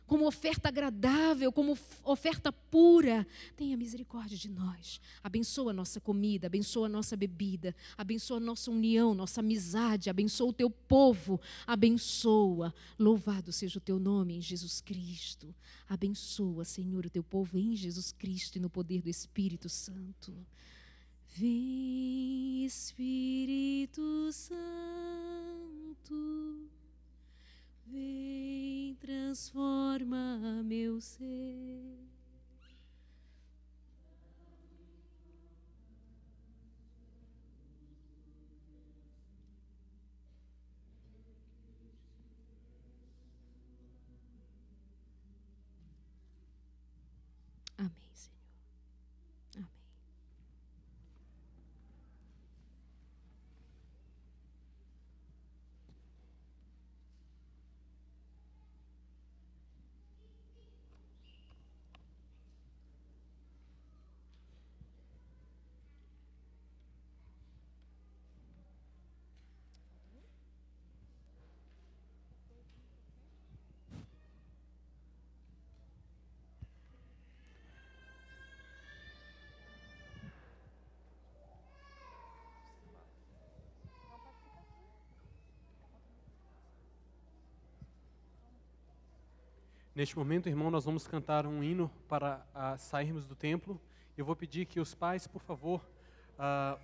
como oferta agradável, como oferta pura. Tenha misericórdia de nós. Abençoa a nossa comida, abençoa a nossa bebida, abençoa a nossa união, nossa amizade, abençoa o teu povo, abençoa. Louvado seja o teu nome em Jesus Cristo. Abençoa, Senhor, o teu povo em Jesus Cristo e no poder do Espírito Santo. Vem, Espírito Santo. Vem, transforma meu ser. Amém, Senhor. Amém. Neste momento, irmão, nós vamos cantar um hino para sairmos do templo. Eu vou pedir que os pais, por favor,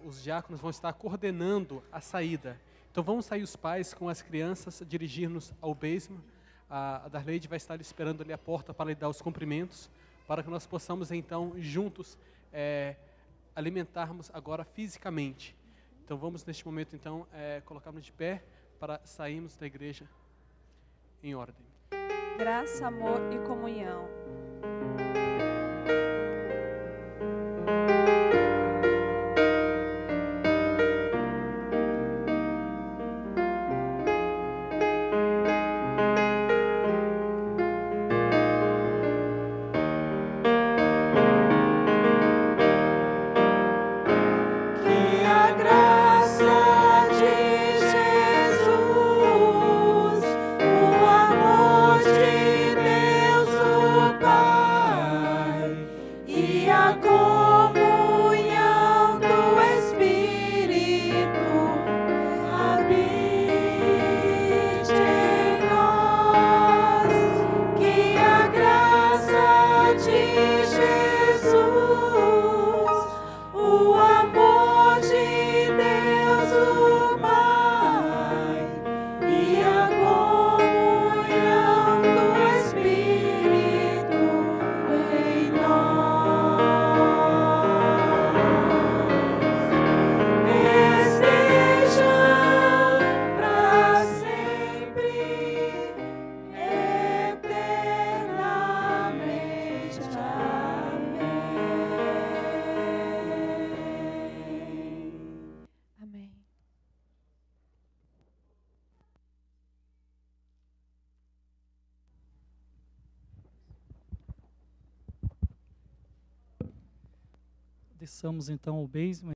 os diáconos vão estar coordenando a saída. Então vamos sair os pais com as crianças, dirigir-nos ao basement. A Darleide vai estar esperando ali à porta para lhe dar os cumprimentos, para que nós possamos então juntos alimentarmos agora fisicamente. Então vamos neste momento então colocarmos de pé para sairmos da igreja em ordem. Graça, amor e comunhão. Desçamos então o basement.